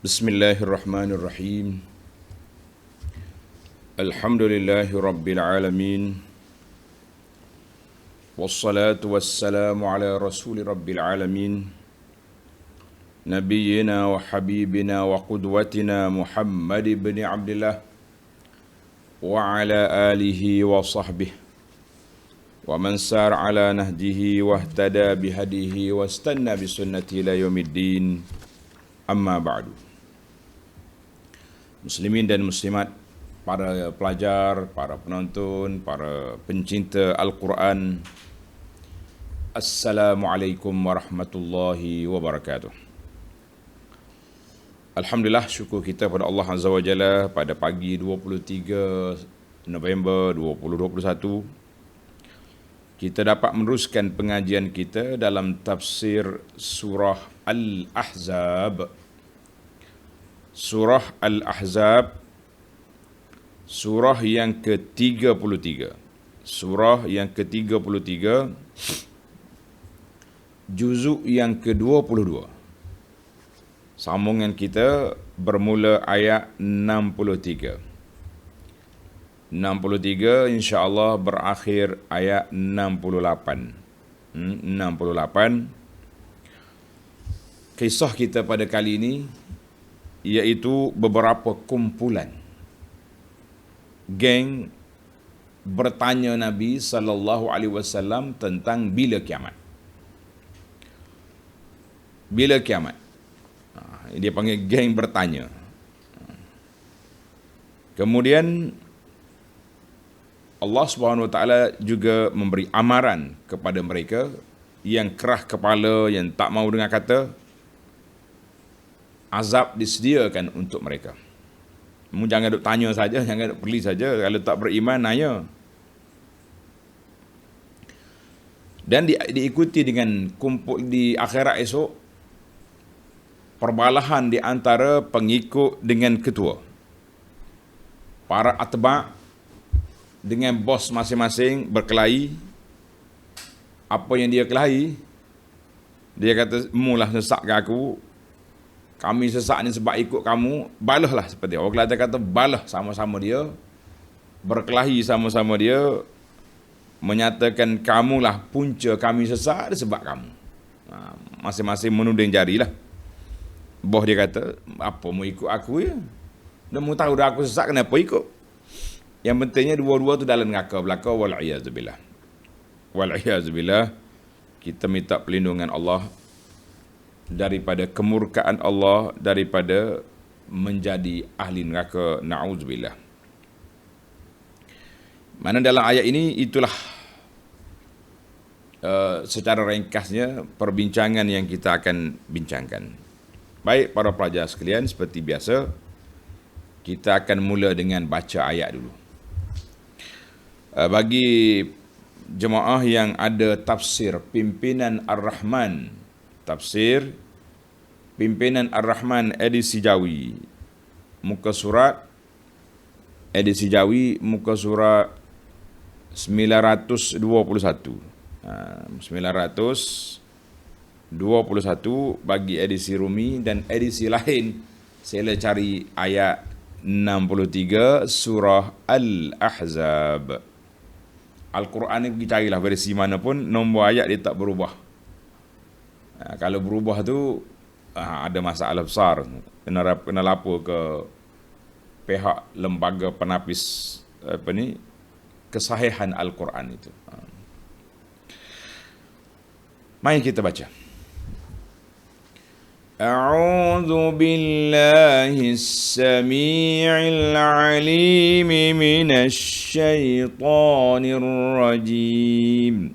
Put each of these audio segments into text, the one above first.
Bismillahirrahmanirrahim. Alhamdulillahi rabbil alamin. Wassalatu wassalamu ala rasuli rabbil alamin. Nabiyyina wa habibina wa qudwatina Muhammad ibn Abdullah wa ala alihi wa sahbihi wa man sar ala nahjihi wa ihtada bihadihi wa istanna bisunnati ila yaumiddin. Amma ba'du. Muslimin dan muslimat, para pelajar, para penonton, para pencinta Al-Quran, Assalamualaikum warahmatullahi wabarakatuh. Alhamdulillah, syukur kita pada Allah Azza wa Jalla pada pagi 23 November 2021 kita dapat meneruskan pengajian kita dalam tafsir surah Al-Ahzab. Surah Al-Ahzab, surah yang ke-33. Surah yang ke-33, juzuk yang ke-22. Sambungan kita bermula ayat 63. 63 insya-Allah berakhir ayat 68. 68. Kisah kita pada kali ini iaitu beberapa kumpulan geng bertanya Nabi SAW tentang bila kiamat. Bila kiamat? Dia panggil geng bertanya. Kemudian Allah SWT juga memberi amaran kepada mereka yang kerah kepala, yang tak mau dengar kata, azab disediakan untuk mereka. Kamu jangan duk tanya saja, jangan duk perli saja. Kalau tak beriman, nanya. Dan diikuti dengan kumpul di akhirat esok, perbalahan di antara pengikut dengan ketua. Para atba' dengan bos masing-masing berkelahi. Apa yang dia kelahi? Dia kata, mulah sesakkan aku. Kami sesak ni sebab ikut kamu, balahlah seperti orang Kelantan kata, balah sama-sama dia, berkelahi sama-sama dia, menyatakan kamulah punca kami sesak sebab kamu. Masing-masing menuding jarilah. Bos dia kata, apa mau ikut aku ya? Dah mau tahu dah aku sesak, kenapa ikut? Yang pentingnya dua-dua tu dalam neraka belaka, wal'iyazubillah. Wal'iyazubillah, kita minta perlindungan Allah daripada kemurkaan Allah, daripada menjadi ahli neraka, na'udzubillah. Mana dalam ayat ini itulah secara ringkasnya perbincangan yang kita akan bincangkan. Baik para pelajar sekalian, seperti biasa kita akan mula dengan baca ayat dulu. Bagi jemaah yang ada tafsir Pimpinan Ar-Rahman, tafsir Pimpinan Ar-Rahman edisi Jawi, muka surat edisi Jawi, muka surat 921. 921 bagi edisi Rumi, dan edisi lain saya cari ayat 63 surah Al-Ahzab. Al-Quran ni pergi carilah versi mana pun, nombor ayat dia tak berubah. Kalau berubah tu ada masalah besar, kena lapor ke pihak lembaga penapis kesahihan Al-Quran itu. Mari kita baca. A'udzu billahis samii'il 'aliim minasy syaithaanir rajiim.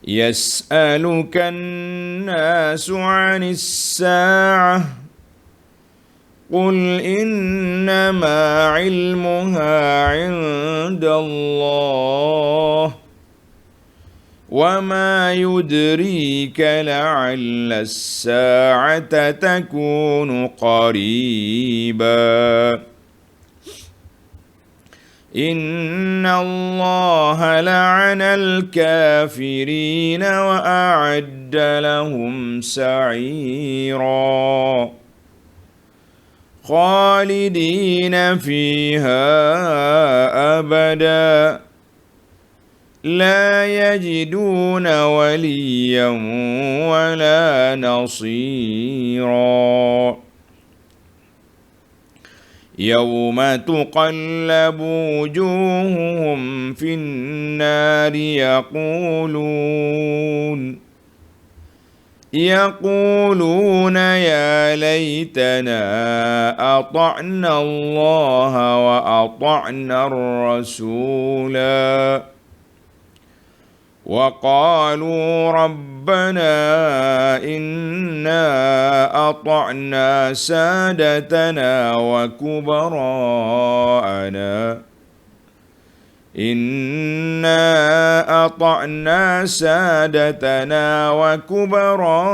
يسألك الناس عن الساعة قل إنما علمها عند الله وما يدريك لعل الساعة تكون قريبا Inna Allah la'ana al-kafirin wa a'adda lahum sa'ira khalidina fiha abada la yajiduna waliyan wa la nasira yawma tuqallabu wujuhuhum fin nari يقولون يا ليتنا أطعنا الله وأطعنا الرسولا وقالوا ربنا إنا أطعنا سادتنا وكبراءنا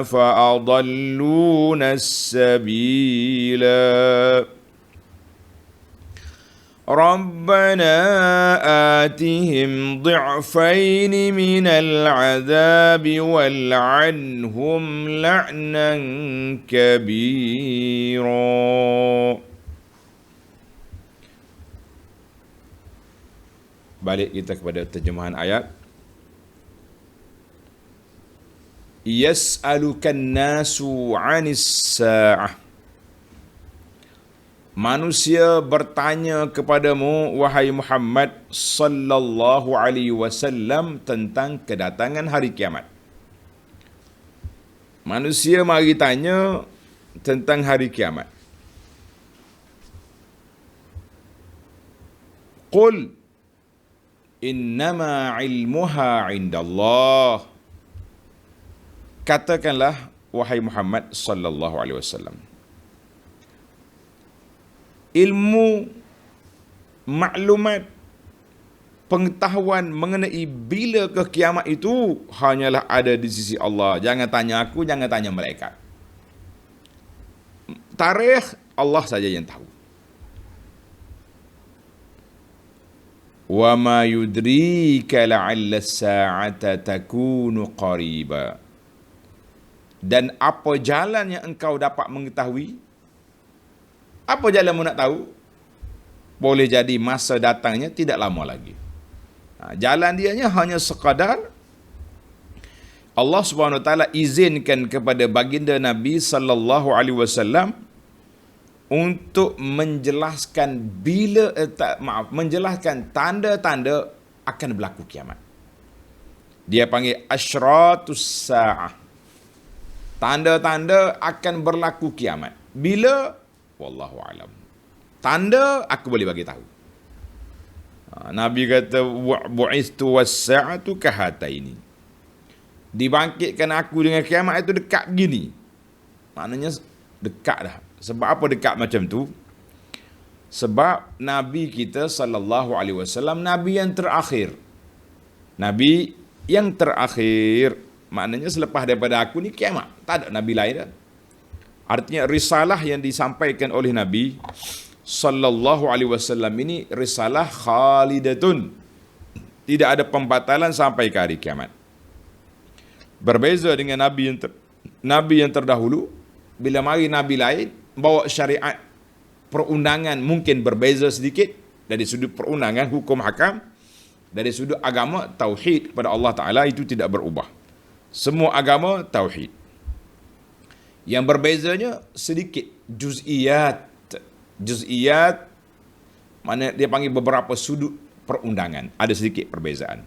فأضلونا السبيلا ربنا آتهم ضعفين من العذاب والعنهم لعنا كبيرا. Balik kita kepada terjemahan ayat. Yas'alukan nasu 'anis sa'ah. Manusia bertanya kepadamu wahai Muhammad sallallahu alaihi wasallam tentang kedatangan hari kiamat. Manusia mari tanya tentang hari kiamat. Qul innama ilmuha indallah. Katakanlah wahai Muhammad sallallahu alaihi wasallam, ilmu, maklumat, pengetahuan mengenai bila ke kiamat itu hanyalah ada di sisi Allah. Jangan tanya aku, jangan tanya malaikat. Tarikh Allah saja yang tahu. Wa ma yudrika la'alla as-sa'ata takunu qariba. Dan apa jalan yang engkau dapat mengetahui? Apa jalanmu nak tahu? Boleh jadi masa datangnya tidak lama lagi. Jalan dianya hanya sekadar Allah Subhanahu Wa Taala izinkan kepada baginda Nabi sallallahu alaihi wasallam untuk menjelaskan menjelaskan tanda-tanda akan berlaku kiamat. Dia panggil asyratus sa'ah. Tanda-tanda akan berlaku kiamat. Bila? Wallahu alam. Tanda aku boleh bagi tahu. Nabi kata bu'istu was-sa'atu kahataini. Dibangkitkan aku dengan kiamat itu dekat begini. Maknanya dekat dah. Sebab apa dekat macam tu? Sebab Nabi kita sallallahu alaihi wasallam Nabi yang terakhir. Nabi yang terakhir. Maknanya selepas daripada aku ni kiamat. Tak ada Nabi lain dah. Artinya risalah yang disampaikan oleh Nabi sallallahu alaihi wasallam ini risalah khalidatun. Tidak ada pembatalan sampai ke hari kiamat. Berbeza dengan Nabi yang terdahulu, bila mari Nabi lain bawa syariat perundangan mungkin berbeza sedikit dari sudut perundangan hukum hakam, dari sudut agama tauhid kepada Allah Taala itu tidak berubah. Semua agama tauhid. Yang berbezanya sedikit juz'iyat. Juz'iyat mana dia panggil beberapa sudut perundangan, ada sedikit perbezaan.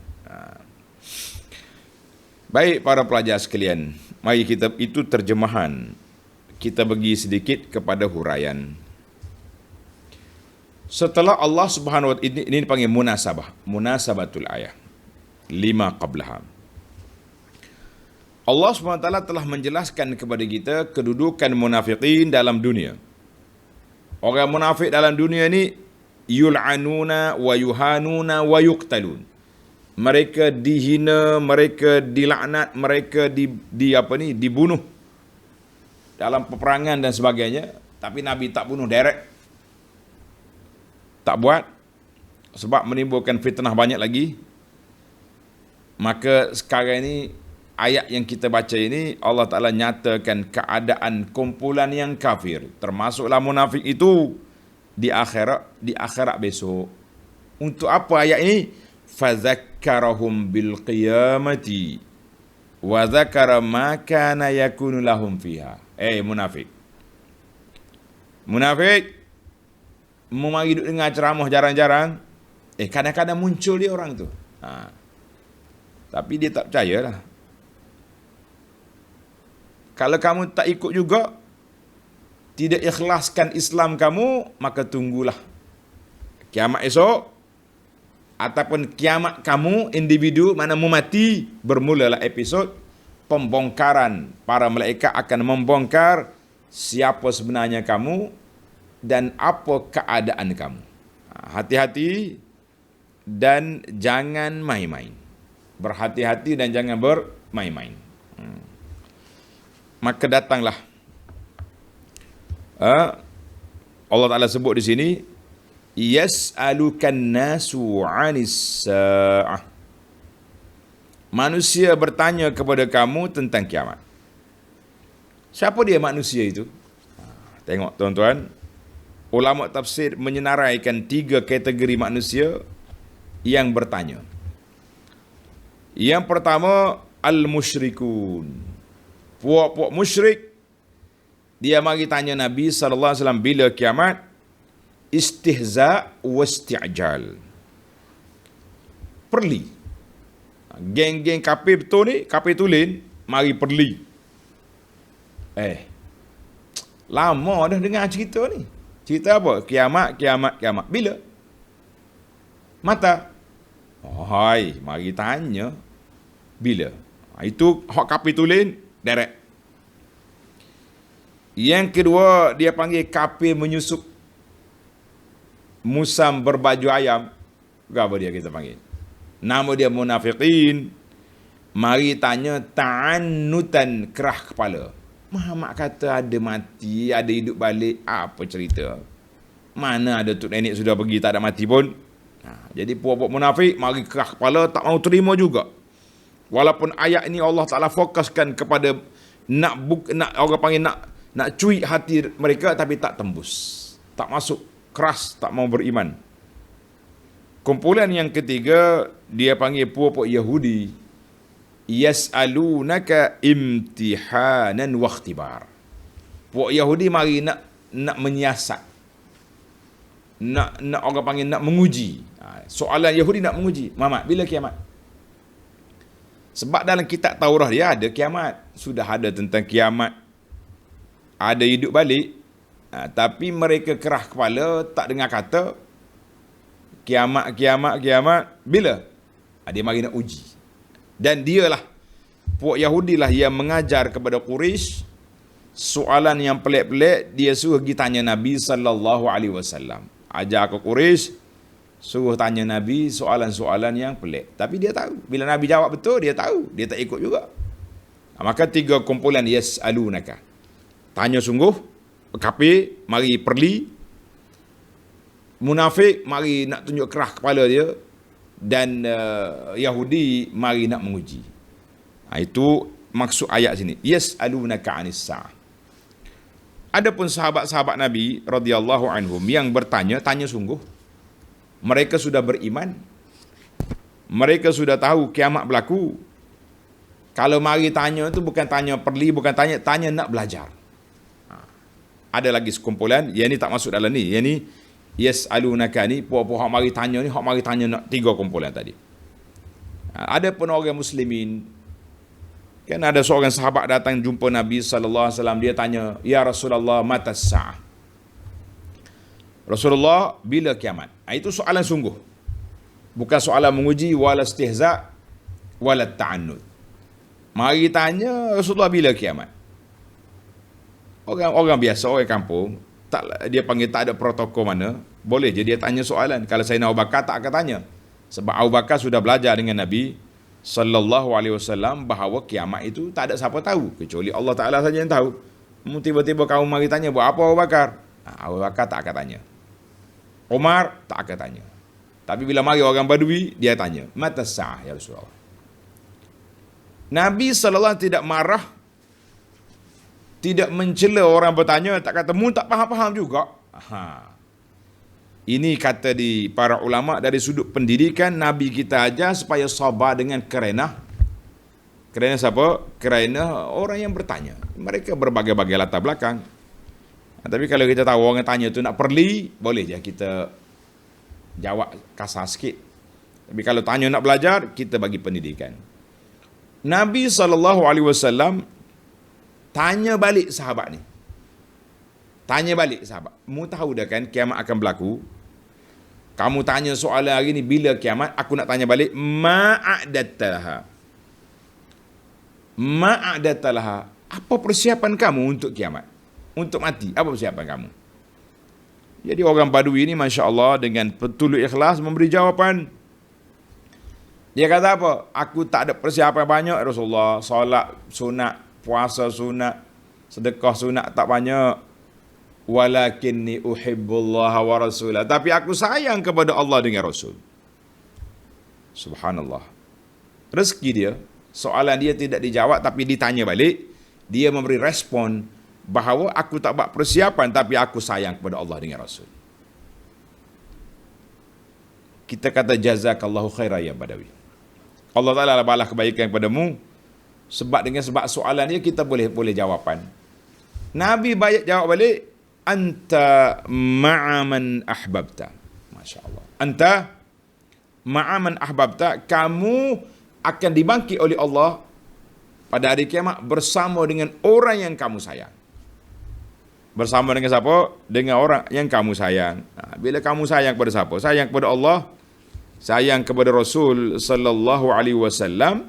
Baik para pelajar sekalian, mari kita itu terjemahan. Kita bagi sedikit kepada huraian. Setelah Allah Subhanahu wa taala ini dipanggil munasabah, munasabatul ayah. 5 qablaha. Allah Subhanahu wa taala telah menjelaskan kepada kita kedudukan munafikin dalam dunia. Orang munafik dalam dunia ini yul'anuna wa yuhanuna wa yuqtalun. Mereka dihina, mereka dilaknat, mereka dibunuh dalam peperangan dan sebagainya, tapi Nabi tak bunuh direct. tak buat sebab menimbulkan fitnah banyak lagi. Maka sekarang ini ayat yang kita baca ini Allah Ta'ala nyatakan keadaan kumpulan yang kafir, termasuklah munafik itu di akhirat besok. Untuk apa ayat ini? Fadzakkarahum bil qiyamati wa dzakara ma kana yakunu lahum fiha. Munafik. Munafik mau mari duduk dengar ceramah jarang-jarang, kadang-kadang muncul dia orang tu. Tapi dia tak percayalah. Kalau kamu tak ikut juga, tidak ikhlaskan Islam kamu, maka tunggulah kiamat esok ataupun kiamat kamu individu mana mu mati, bermulalah episod pembongkaran. Para malaikat akan membongkar siapa sebenarnya kamu dan apa keadaan kamu. Hati-hati dan jangan main-main. Berhati-hati dan jangan bermain-main. Maka datanglah Allah Ta'ala sebut di sini, yas'alukan nasu 'anis sa'ah. Manusia bertanya kepada kamu tentang kiamat. Siapa dia manusia itu? Tengok tuan-tuan, ulama tafsir menyenaraikan 3 kategori manusia yang bertanya. Yang pertama, al-musyrikun. Puak-puak musyrik, dia mari tanya Nabi sallallahu alaihi wasallam bila kiamat, istihza wa isti'jal. Perli. Geng-geng kafir betul ni, kafir tulen, mari perli. Lama dah dengar cerita ni. Cerita apa? Kiamat. Bila? Mata. Hai, mari tanya. Bila? Itu hak kafir tulen, direct. Yang kedua, dia panggil kafir menyusup. Musam berbaju ayam. Apa dia kita panggil? Nama dia munafiqin. Mari tanya ta'annutan, kerah kepala. Muhammad kata ada mati, ada hidup balik. Apa cerita? Mana ada tok nenek sudah pergi tak ada mati pun. Jadi puak-puak munafik mari kerah kepala, tak mau terima juga. Walaupun ayat ini Allah Ta'ala fokuskan kepada orang panggil nak cuik hati mereka, tapi tak tembus, tak masuk, keras, tak mau beriman. Kumpulan yang ketiga dia panggil puak-puak Yahudi, yas'alunaka imtihanan wa ikhtibar. Puak Yahudi mari nak menyiasat, nak orang panggil nak menguji. Soalan Yahudi nak menguji, Muhammad bila kiamat? Sebab dalam kitab Taurah dia ada kiamat, sudah ada tentang kiamat, ada hidup balik. Tapi mereka kerah kepala, tak dengar kata kiamat. Bila? Dia mari nak uji. Dan dialah, puak Yahudi lah yang mengajar kepada Quraisy soalan yang pelik-pelik. Dia suruh pergi tanya Nabi sallallahu alaihi wasallam. Ajar ke Quraisy, suruh tanya Nabi soalan-soalan yang pelik. Tapi dia tahu, bila Nabi jawab betul, dia tahu, dia tak ikut juga. Maka 3 kumpulan yas'alunaka. Tanya sungguh, kafir mari perli, munafik mari nak tunjuk kerah kepala dia, dan Yahudi mari nak menguji. Itu maksud ayat sini, yas'alunaka 'anis sa'ah. Adapun sahabat-sahabat Nabi radhiyallahu anhum yang bertanya, tanya sungguh. Mereka sudah beriman, mereka sudah tahu kiamat berlaku. Kalau mari tanya tu bukan tanya perli, bukan tanya nak belajar. Ada lagi sekumpulan, yang ni tak masuk dalam ni. Yang ni yas'alunaka ni, puak-puak hak mari tanya ni, hak mari tanya nak 3 kumpulan tadi. Ada pun orang muslimin, kan ada seorang sahabat datang jumpa Nabi sallallahu alaihi wasallam, dia tanya, ya Rasulullah, mata sa'ah? Rasulullah, bila kiamat? Itu soalan sungguh. Bukan soalan menguji, wala istihza, wala ta'annud. Mari tanya Rasulullah bila kiamat. Orang biasa, orang kampung, dia panggil tak ada protokol mana, boleh je dia tanya soalan. Kalau Sayyidina Abu Bakar tak akan tanya. Sebab Abu Bakar sudah belajar dengan Nabi sallallahu alaihi wasallam bahawa kiamat itu tak ada siapa tahu kecuali Allah Ta'ala saja yang tahu. Tiba-tiba kamu mari tanya, buat apa Abu Bakar? Abu Bakar tak akan tanya. Umar tak akan tanya. Tapi bila mari orang Badui, dia tanya, mata sa'ah ya Rasulullah. Nabi SAW tidak marah, tidak mencela orang bertanya, tak kata, mu tak faham-faham juga. Ini kata di para ulama dari sudut pendidikan, Nabi kita aja supaya sabar dengan kerenah. Kerana siapa? Kerana orang yang bertanya. Mereka berbagai-bagai latar belakang. Tapi kalau kita tahu orang tanya tu nak perli, boleh je kita jawab kasar sikit. Tapi kalau tanya nak belajar, kita bagi pendidikan. Nabi SAW tanya balik sahabat ni. Tanya balik sahabat. Mu tahu dah kan kiamat akan berlaku? Kamu tanya soalan hari ni, bila kiamat? Aku nak tanya balik, ma'adattalaha. Ma'adattalaha. Apa persiapan kamu untuk kiamat? Untuk mati, apa persiapan kamu? Jadi orang Badui ini Masya Allah dengan betul ikhlas memberi jawapan. Dia kata apa? Aku tak ada persiapan banyak Rasulullah. Solat sunat, puasa sunat, sedekah sunat tak banyak. Walakinni uhibbullaha wa rasulah. Tapi aku sayang kepada Allah dengan Rasul. Subhanallah. Rezeki dia, soalan dia tidak dijawab tapi ditanya balik. Dia memberi respon bahawa aku tak buat persiapan tapi aku sayang kepada Allah dengan Rasul. Kita kata jazakallahu khairah ya Badawi. Allah Ta'ala balas kebaikan kepadamu. Sebab soalan dia kita boleh jawapan. Nabi banyak jawab balik, anta ma'aman ahbabta. Masya Allah. Anta ma'aman ahbabta. Kamu akan dibangkit oleh Allah pada hari kiamat bersama dengan orang yang kamu sayang. Bersama dengan siapa? Dengan orang yang kamu sayang. Bila kamu sayang kepada siapa? Sayang kepada Allah, sayang kepada Rasul sallallahu alaihi wasallam,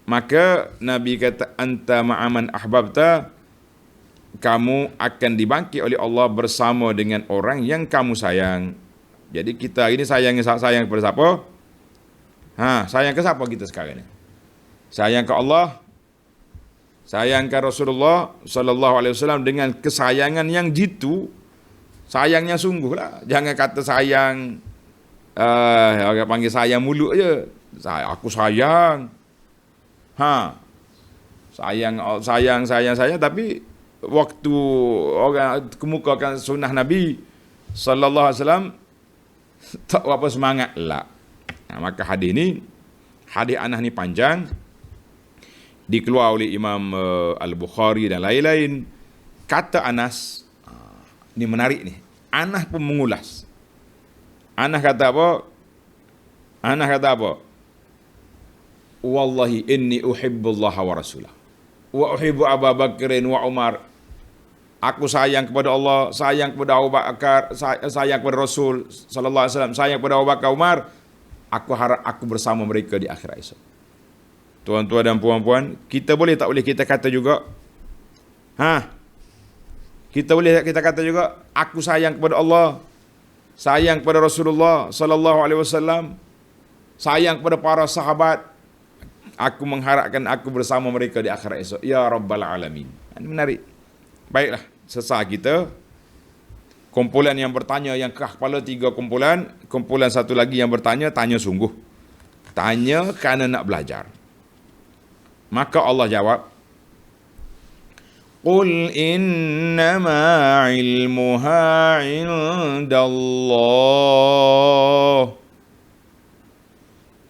maka Nabi kata anta ma'aman ahbabta, kamu akan dibangkit oleh Allah bersama dengan orang yang kamu sayang. Jadi kita ini sayang kepada siapa? Sayang ke siapa kita sekarang ni? Sayang ke Allah, sayang ke Rasulullah sallallahu alaihi wasallam dengan kesayangan yang jitu, sayangnya sungguh lah. Jangan kata sayang orang panggil sayang mulut je. Aku sayang. Sayang tapi waktu orang kemukakan sunnah Nabi sallallahu alaihi wasallam tak apa semangat lah. Maka hadis ni, hadis Anas ni panjang, dikeluar oleh Imam Al-Bukhari dan lain-lain. Kata Anas, ni menarik ni. Anas pun mengulas. Anas kata apa? Wallahi inni uhibbullaha wa rasulah. Wa uhibbu Abu Bakrin wa Umar. Aku sayang kepada Allah, sayang kepada Abu Bakar, sayang kepada Rasul sallallahu alaihi wasallam, sayang kepada Abu Bakar, Umar. Aku harap aku bersama mereka di akhirat esok. Tuan-tuan dan puan-puan, kita boleh tak boleh kita kata juga? Kita boleh kita kata juga, aku sayang kepada Allah, sayang kepada Rasulullah sallallahu alaihi wasallam, sayang kepada para sahabat. Aku mengharapkan aku bersama mereka di akhirat esok. Ya Rabbal Alamin. Ini menarik. Baiklah, selesai kita. Kumpulan yang bertanya yang ke kepala 3 kumpulan. Kumpulan satu lagi yang bertanya, tanya sungguh. Tanya kerana nak belajar. Maka Allah jawab, Qul innama ilmuha indallah.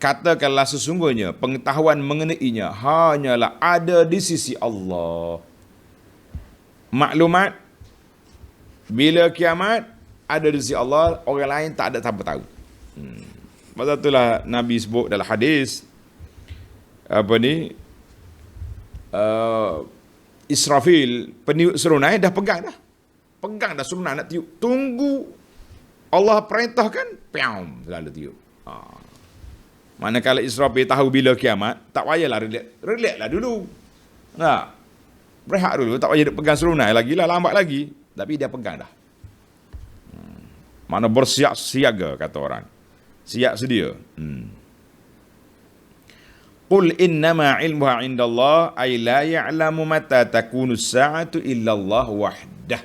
Katakanlah sesungguhnya pengetahuan mengenainya hanyalah ada di sisi Allah. Maklumat bila kiamat ada di sisi Allah, orang lain tak ada siapa tahu. Pasal itulah Nabi sebut dalam hadis Israfil peniup serunai dah pegang dah serunai nak tiup, tunggu Allah perintahkan, piam lalu tiup. Manakala Israfil tahu bila kiamat, tak payahlah relax lah dulu. Berehat dulu, tak payah dia pegang serunai lagi lah, lambat lagi. Tapi dia pegang dah. Mana bersiap siaga kata orang. Siap sedia. Qul innama ilmuha indallah ay la ya'lamu mata takunu as-sa'atu illa Allah wahdah.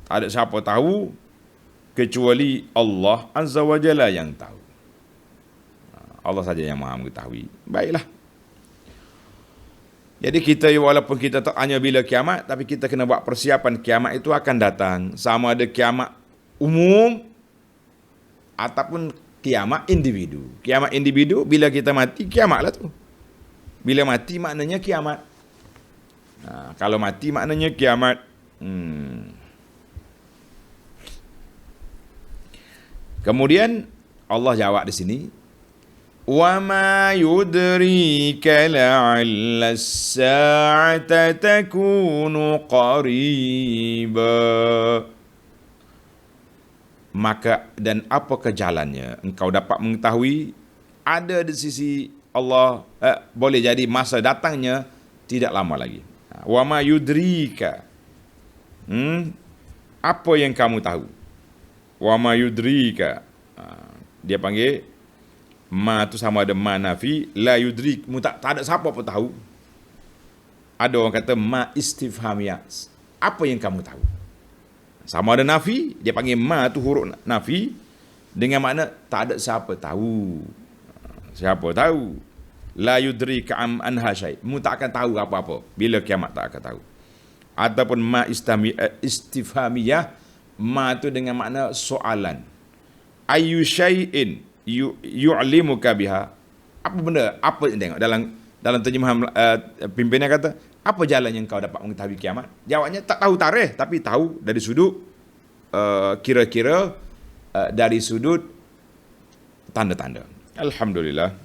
Tak ada siapa tahu kecuali Allah Azza wa Jalla yang tahu. Allah saja yang Maha mengetahui. Baiklah. Jadi kita walaupun kita tak hanya bila kiamat, tapi kita kena buat persiapan kiamat itu akan datang. Sama ada kiamat umum ataupun kiamat individu. Kiamat individu bila kita mati, kiamatlah tu. Bila mati maknanya kiamat. Kalau mati maknanya kiamat. Kemudian Allah jawab di sini, وَمَا يُدْرِيكَ لَعَلَّ السَّاعَةَ تَكُونُ قَرِيبًا. Maka dan apakah jalannya engkau dapat mengetahui ada di sisi Allah, boleh jadi masa datangnya tidak lama lagi. وَمَا يُدْرِيكَ, apa yang kamu tahu? وَمَا يُدْرِيكَ, dia panggil ma tu sama ada ma nafi, la yudrik, tak ada siapa pun tahu. Ada orang kata ma istifhamiyah, apa yang kamu tahu? Sama ada nafi, dia panggil ma tu huruf nafi dengan makna tak ada siapa tahu. Siapa tahu? La yudrika am anha syai, tak akan tahu apa-apa bila kiamat, tak akan tahu. Ataupun ma istifhamiyah, ma tu dengan makna soalan. Ayu syai'in yu'limuka biha, apa benda, apa tengok dalam terjemahan pimpinan kata, apa jalan yang kau dapat mengetahui kiamat? Jawabnya tak tahu tarikh, tapi tahu dari sudut kira-kira dari sudut tanda-tanda. Alhamdulillah.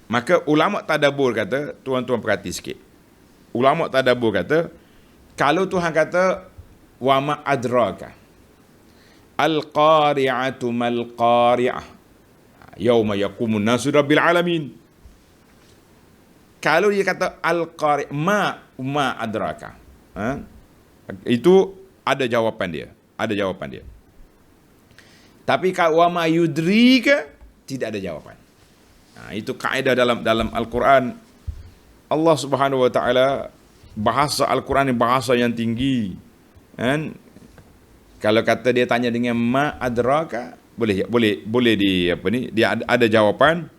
Maka ulama tadabbur kata, tuan-tuan perhati sikit. Ulama tadabbur kata, kalau Tuhan kata wa ma adraka al-qari'atu mal qari'ah yauma yaqumun nasu rabbil alamin. Kalau dia kata al-qari' ma adraka, itu ada jawapan dia, tapi kalau wa ma yudrika tidak ada jawapan. Itu kaedah dalam Al-Quran. Allah Subhanahu wa taala, bahasa Al-Quran ni bahasa yang tinggi, kan? Kalau kata dia tanya dengan ma adraka, boleh di apa ni, dia ada jawapan.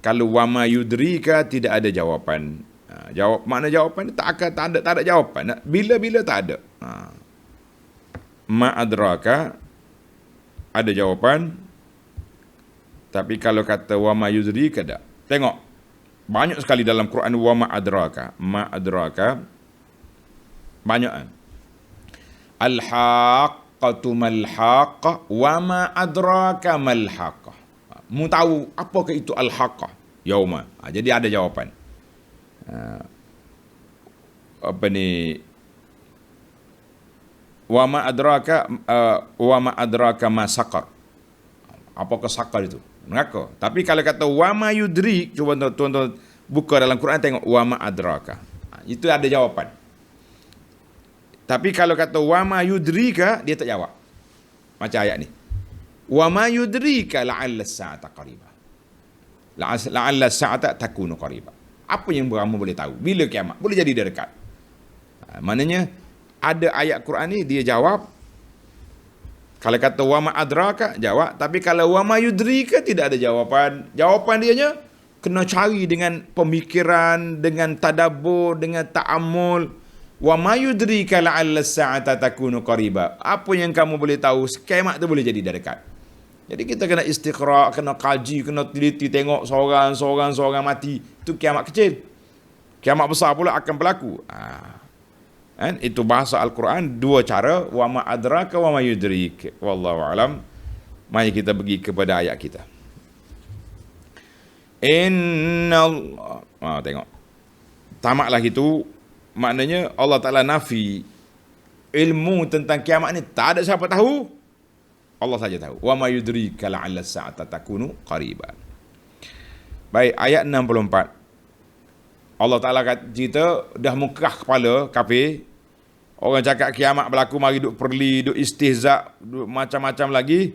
Kalau wama yudrika tidak ada jawapan. Makna jawapan tak ada jawapan. Bila tak ada. Ma adraka ada jawapan. Tapi kalau kata wama yudrika tak. Tengok, banyak sekali dalam Quran wama adraka. Ma adraka banyak. Al-haqqatu mal-haqqah wa ma adraka mal-haqqah. Mu tahu apakah itu al-haqqah? Yauma. Jadi ada jawapan. Apa ni? Wa ma adraka ma saqar. Apakah saqar itu? Neraka. Tapi kalau kata wa ma yudrik, cuba tuan-tuan buka dalam Quran tengok wa ma adraka. Itu ada jawapan. Tapi kalau kata wa ma yudrika, dia tak jawab. Macam ayat ni. Wa ma yudrika la'alla as-sa'ata qaribah. La'alla as-sa'ata takunu qaribah. Apa yang kamu boleh tahu bila kiamat boleh jadi dia dekat? Maknanya ada ayat Quran ni dia jawab. Kalau kata wa ma adraka, jawab. Tapi kalau wa ma yudrika, tidak ada jawapan. Jawapan dianya kena cari dengan pemikiran, dengan tadabbur, dengan ta'ammul. Wa ma yudrika la'alla as-sa'ata takunu qariba. Apa yang kamu boleh tahu kiamat tu boleh jadi dah dekat. Jadi kita kena istiqra', kena kaji, kena teliti tengok seorang mati. Itu kiamat kecil. Kiamat besar pula akan berlaku. Kan? Itu bahasa Al-Quran dua cara, wa ma adraka wa ma yudrik. Wallahu alam. Mari kita pergi kepada ayat kita. Inna Allah. Tengok. Tamatlah itu. Maknanya Allah Ta'ala nafi ilmu tentang kiamat ni tak ada siapa tahu. Allah saja tahu. Wa ma yudrika la'alla as-sa'ata takunu qariban. Baik, ayat 64. Allah Ta'ala kata cerita dah mengkerah kepala kafir. Orang cakap kiamat berlaku, mari duk perli, duk istihza, duk macam-macam lagi.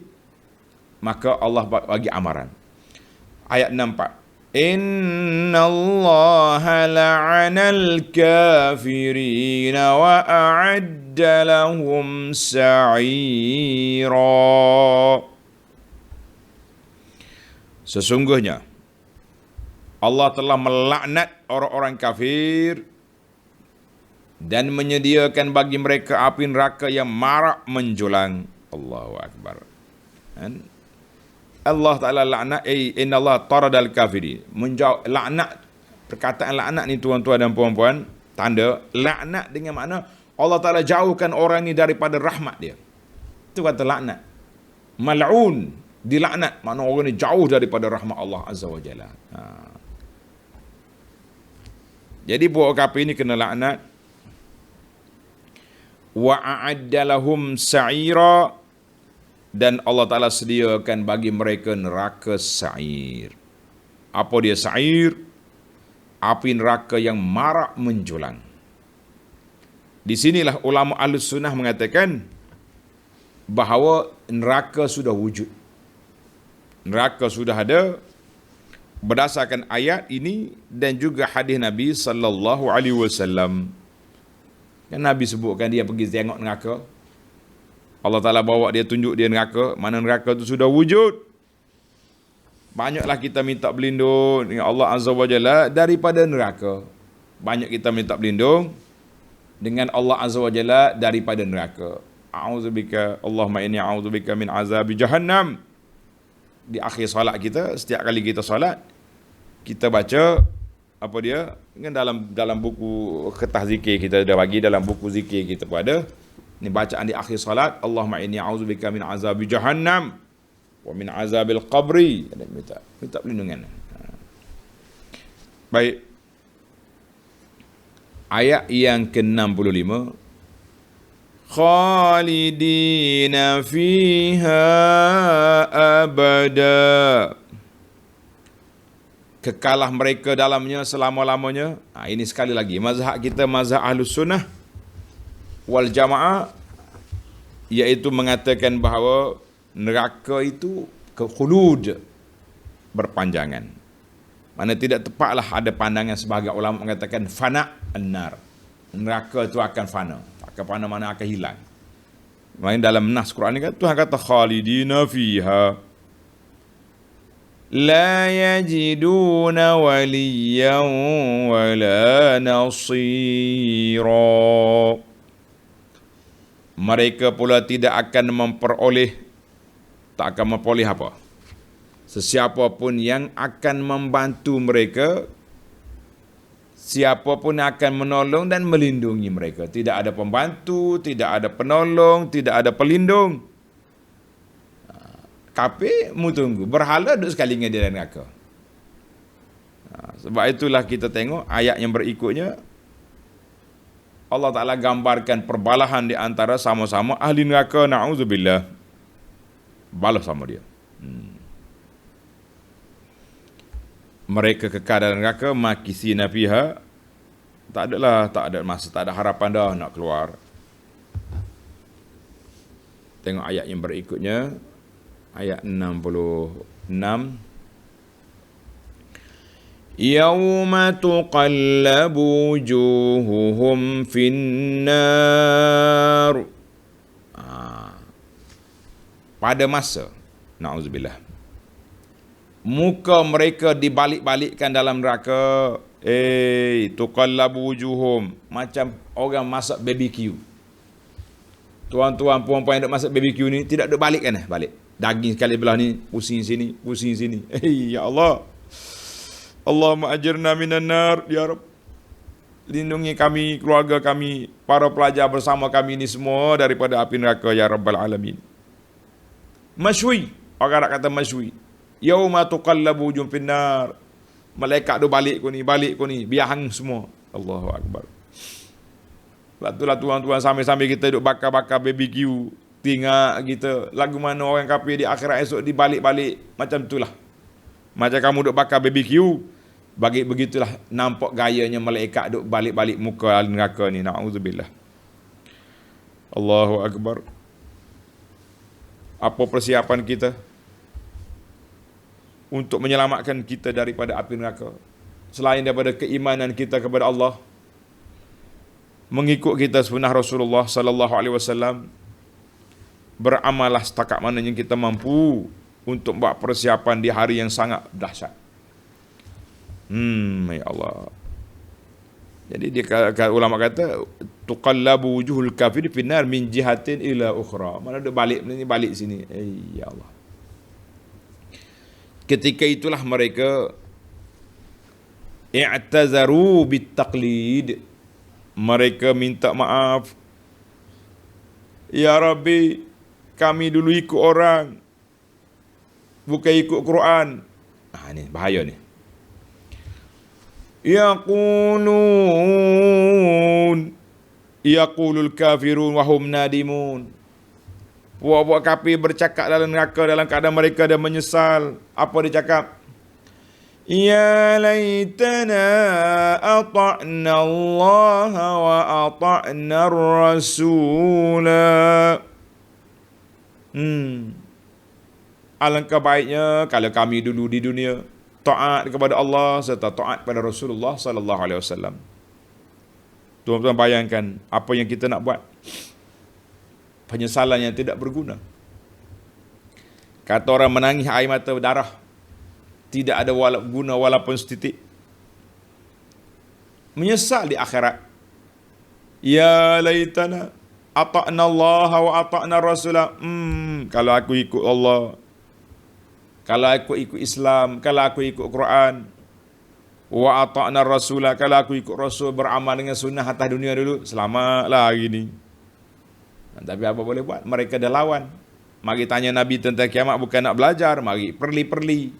Maka Allah bagi amaran. Ayat 64. Innallaha la'anal kafirin wa a'adda lahum sa'ira. Sesungguhnya Allah telah melaknat orang-orang kafir dan menyediakan bagi mereka api neraka yang marak menjulang. Allahu Akbar. Dan Allah Ta'ala laknat, inna Allah taradal kafirin. Laknat, perkataan laknat ni tuan-tuan dan puan-puan, tanda laknat dengan makna Allah Ta'ala jauhkan orang ni daripada rahmat dia. Itu kata laknat. Mal'un, dilaknat, makna orang ni jauh daripada rahmat Allah Azza wa Jalla. Jadi buat kafir ni kena laknat. Wa a'adda lahum sa'ira, dan Allah Ta'ala sediakan bagi mereka neraka sa'ir. Apa dia sa'ir? Api neraka yang marak menjulang. Di sinilah ulama Ahlus Sunnah mengatakan bahawa neraka sudah wujud. Neraka sudah ada berdasarkan ayat ini dan juga hadis Nabi sallallahu alaihi wasallam. Kan Nabi sebutkan dia pergi tengok neraka. Allah Ta'ala bawa dia, tunjuk dia neraka, mana neraka itu sudah wujud. Banyaklah kita minta berlindung dengan Allah Azza wa Jalla daripada neraka. Banyak kita minta berlindung dengan Allah Azza wa Jalla daripada neraka. A'udzubika, Allahumma inni a'udzubika min azabi jahannam. Di akhir solat kita, setiap kali kita solat, kita baca apa dia? Dalam buku kertas zikir kita dah bagi, dalam buku zikir kita pun ada. Ini bacaan di akhir salat, Allahumma inni a'udzubika min azabi jahannam wa min azabil qabri. Minta perlindungan. Baik. Ayat yang ke-65. Khalidina fiha abada. Kekalah mereka dalamnya selama-lamanya. Ini sekali lagi mazhab kita, mazhab Ahlus Sunnah wal Jamaah, iaitu mengatakan bahawa neraka itu khulud, berpanjangan. Mana tidak tepatlah ada pandangan sebahagian ulama mengatakan fana an-nar. Neraka itu akan fana, akan fana, mana akan hilang. Main dalam nas Quran ni kan Tuhan kata khalidina fiha la yajiduna waliyan wala nasira. Mereka pula tidak akan memperoleh, tak akan memperoleh apa? Sesiapa pun yang akan membantu mereka, siapa pun akan menolong dan melindungi mereka. Tidak ada pembantu, tidak ada penolong, tidak ada pelindung. Kafir mu tunggu, berhala duduk sekali dengan dia dalam neraka. Sebab itulah kita tengok ayat yang berikutnya, Allah Ta'ala gambarkan perbalahan di antara sama-sama ahli neraka, na'udzubillah. Balas sama dia. Mereka kekal dalam neraka, makisina fiha. Tak ada masa, tak ada harapan dah nak keluar. Tengok ayat yang berikutnya, ayat 66. Yawma tuqallabu wujuhuhum finnar. Pada masa, na'udzubillah, muka mereka dibalik-balikkan dalam neraka. Tuqallabu wujuhum, macam orang masak BBQ. Tuan-tuan puan-puan yang duk masak BBQ ni tidak duk balik kan? Balik. Daging sekali belah ni, pusing sini, pusing sini. Ya Allah. Allahumma ajirna minan nar, ya Rabb. Lindungi kami, keluarga kami, para pelajar bersama kami ini semua daripada api neraka, ya Rabbal Alamin. Masywi, orang nak kata masywi. Yauma tuqallabu wujuhum finnar. Malaikat tu balik ko ni, biar hang semua. Allahu Akbar. Sebab itulah tuan-tuan, sambil-sambil kita duduk bakar-bakar BBQ, tinggal kita, lagu mana orang kafir di akhirat esok dibalik-balik, macam itulah. Macam kamu duduk bakar BBQ, begitulah nampak gayanya malaikat duduk balik-balik muka ahli neraka ni. Na'udzubillah. Allahu Akbar. Apa persiapan kita? untuk menyelamatkan kita daripada api neraka. Selain daripada keimanan kita kepada Allah, mengikut kita sunnah Rasulullah sallallahu alaihi wasallam, beramallah setakat mana yang kita mampu untuk buat persiapan di hari yang sangat dahsyat. Ya Allah. Jadi ulama kata tuqallabu wujuhul kafir finnar min jihatin ila ukhra. Mana dia balik sini. Ya Allah. Ketika itulah mereka i'tazaru bittaqlid. Mereka minta maaf. Ya Rabbi, kami dulu ikut orang, bukan ikut Quran. Ni bahaya ni. Yaqulul kafirun wa hum nadimun. Buat-buat kafir bercakap dalam neraka dalam keadaan mereka dah menyesal. Apa dia cakap? Ya laitana ata'na Allah wa ata'na Rasula. Alangkah baiknya kalau kami dulu di dunia taat kepada Allah serta taat kepada Rasulullah sallallahu alaihi wasallam. Tuan-tuan bayangkan apa yang kita nak buat. Penyesalan yang tidak berguna. Kata orang menangis air mata berdarah, tidak ada guna walaupun setitik. Menyesal di akhirat. Ya laitana ata'na Allah wa ata'na Rasulah. Kalau aku ikut Allah, kalau aku ikut Islam, kalau aku ikut Quran, wa ata'na Rasulah, kalau aku ikut Rasul, beramal dengan sunnah atas dunia dulu, selamatlah hari ni. Tapi apa boleh buat? Mereka dah lawan. Mari tanya Nabi tentang kiamat bukan nak belajar, mari perli-perli,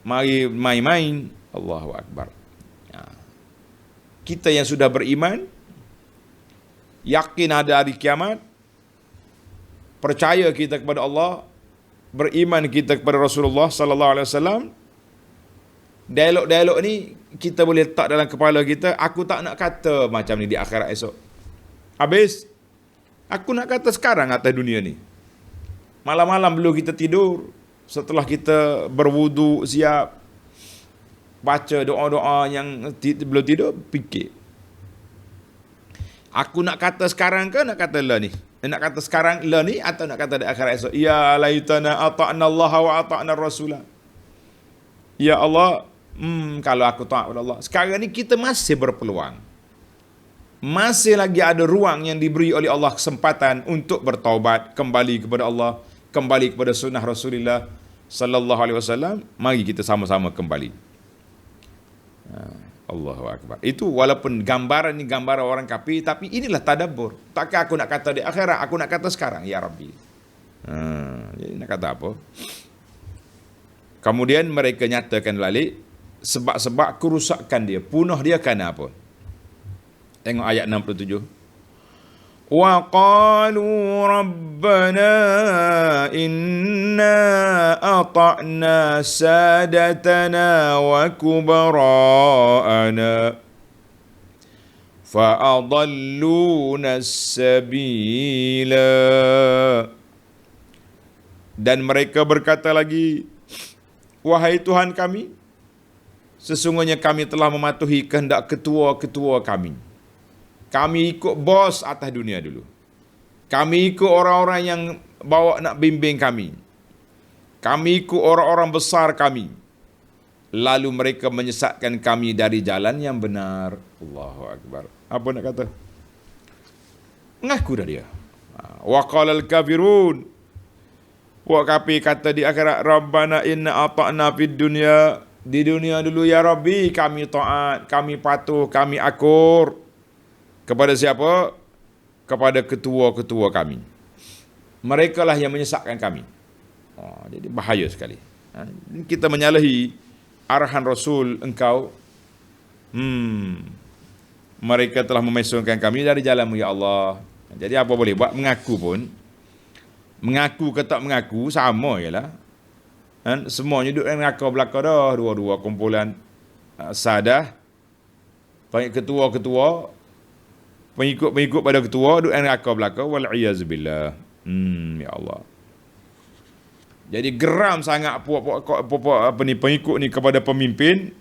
mari main-main. Allahu Akbar. Kita yang sudah beriman, yakin ada hari kiamat, percaya kita kepada Allah, beriman kita kepada Rasulullah sallallahu alaihi wasallam, dialog-dialog ni kita boleh letak dalam kepala kita. Aku tak nak kata macam ni di akhirat esok. Habis, aku nak kata sekarang atas dunia ni. Malam-malam belum kita tidur, setelah kita berwudu siap, baca doa-doa yang belum tidur, fikir. Aku nak kata sekarang ke nak kata lah ni? Nak kata sekarang lah ni atau nak kata di akhirat esok? Ya laitana ata'na Allah wa ata'na Rasulah. Ya Allah, kalau aku taat kepada Allah. Sekarang ni kita masih berpeluang. Masih lagi ada ruang yang diberi oleh Allah kesempatan untuk bertaubat, kembali kepada Allah, kembali kepada sunnah Rasulullah sallallahu alaihi wasallam. Mari kita sama-sama kembali. Allahu Akbar. Itu walaupun gambaran ni gambaran orang kafir, tapi inilah tadabbur. Takkan aku nak kata di akhirat, aku nak kata sekarang, ya Rabbi. Jadi nak kata apa? Kemudian mereka nyatakan balik sebab-sebab kerusakan dia, punah dia kerana apa? Tengok ayat 67. Wa qalu rabbana inna ata'na sadatana wa kubara'ana fa'adalluna as-sabila. Dan mereka berkata lagi, wahai Tuhan kami, sesungguhnya kami telah mematuhi kehendak ketua-ketua kami. Kami ikut bos atas dunia dulu. Kami ikut orang-orang yang bawa nak bimbing kami. Kami ikut orang-orang besar kami. Lalu mereka menyesatkan kami dari jalan yang benar. Allahu Akbar. Apa nak kata? Mengaku dah dia. Wa qalal kafirun. Wa kafir kata di akhirat, Rabbana inna ata'na fid dunya. Di dunia dulu ya Rabbi, kami taat, kami patuh, kami akur. Kepada siapa? Kepada ketua-ketua kami. Mereka lah yang menyesatkan kami. Jadi bahaya sekali. Kita menyalahi arahan Rasul engkau. Mereka telah memesongkan kami dari jalan-Mu ya Allah. Jadi apa boleh buat? Mengaku pun. Mengaku ke tak mengaku, sama je lah. Semuanya duduk dalam neraka belakang dah. Dua-dua kumpulan sadah. Ketua-ketua, pengikut-pengikut pada ketua duduk dalam neraka belaka. Wal'iyazubillah. Ya Allah. Jadi geram sangat pengikut ni kepada pemimpin.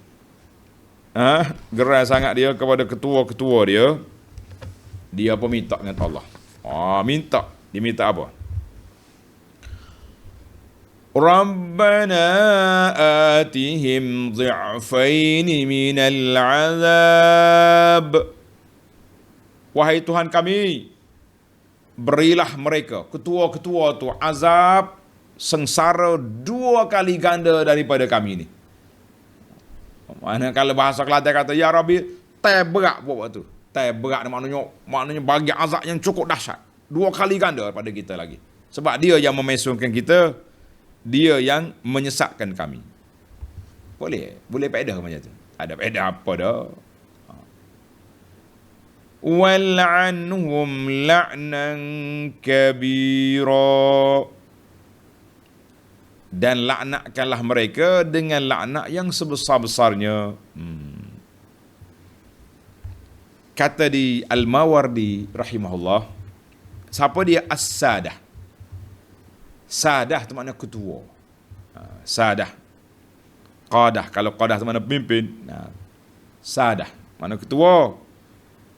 Geram sangat dia kepada ketua-ketua dia. Dia pun minta dengan Allah. Minta. Dia minta apa? Rabbana atihim dhi'faini minal azab. Wahai Tuhan kami, berilah mereka, ketua-ketua tu, azab sengsara 2 kali ganda daripada kami ni. Mana kalau bahasa Kelantan kata, ya Rabbi, berat buat tu. Berat maknanya bagi azab yang cukup dahsyat. 2 kali ganda daripada kita lagi. Sebab dia yang memesongkan kita, dia yang menyesatkan kami. Boleh faedah macam tu. Ada faedah apa dah? Wal'anhum la'nan kabira. Dan laknatkanlah mereka dengan laknat yang sebesar-besarnya. Kata di Al-Mawardi rahimahullah, siapa dia? As-Sadah. Sadah tu makna ketua. Sadah. Qadah, kalau qadah tu makna pemimpin. Sadah makna ketua.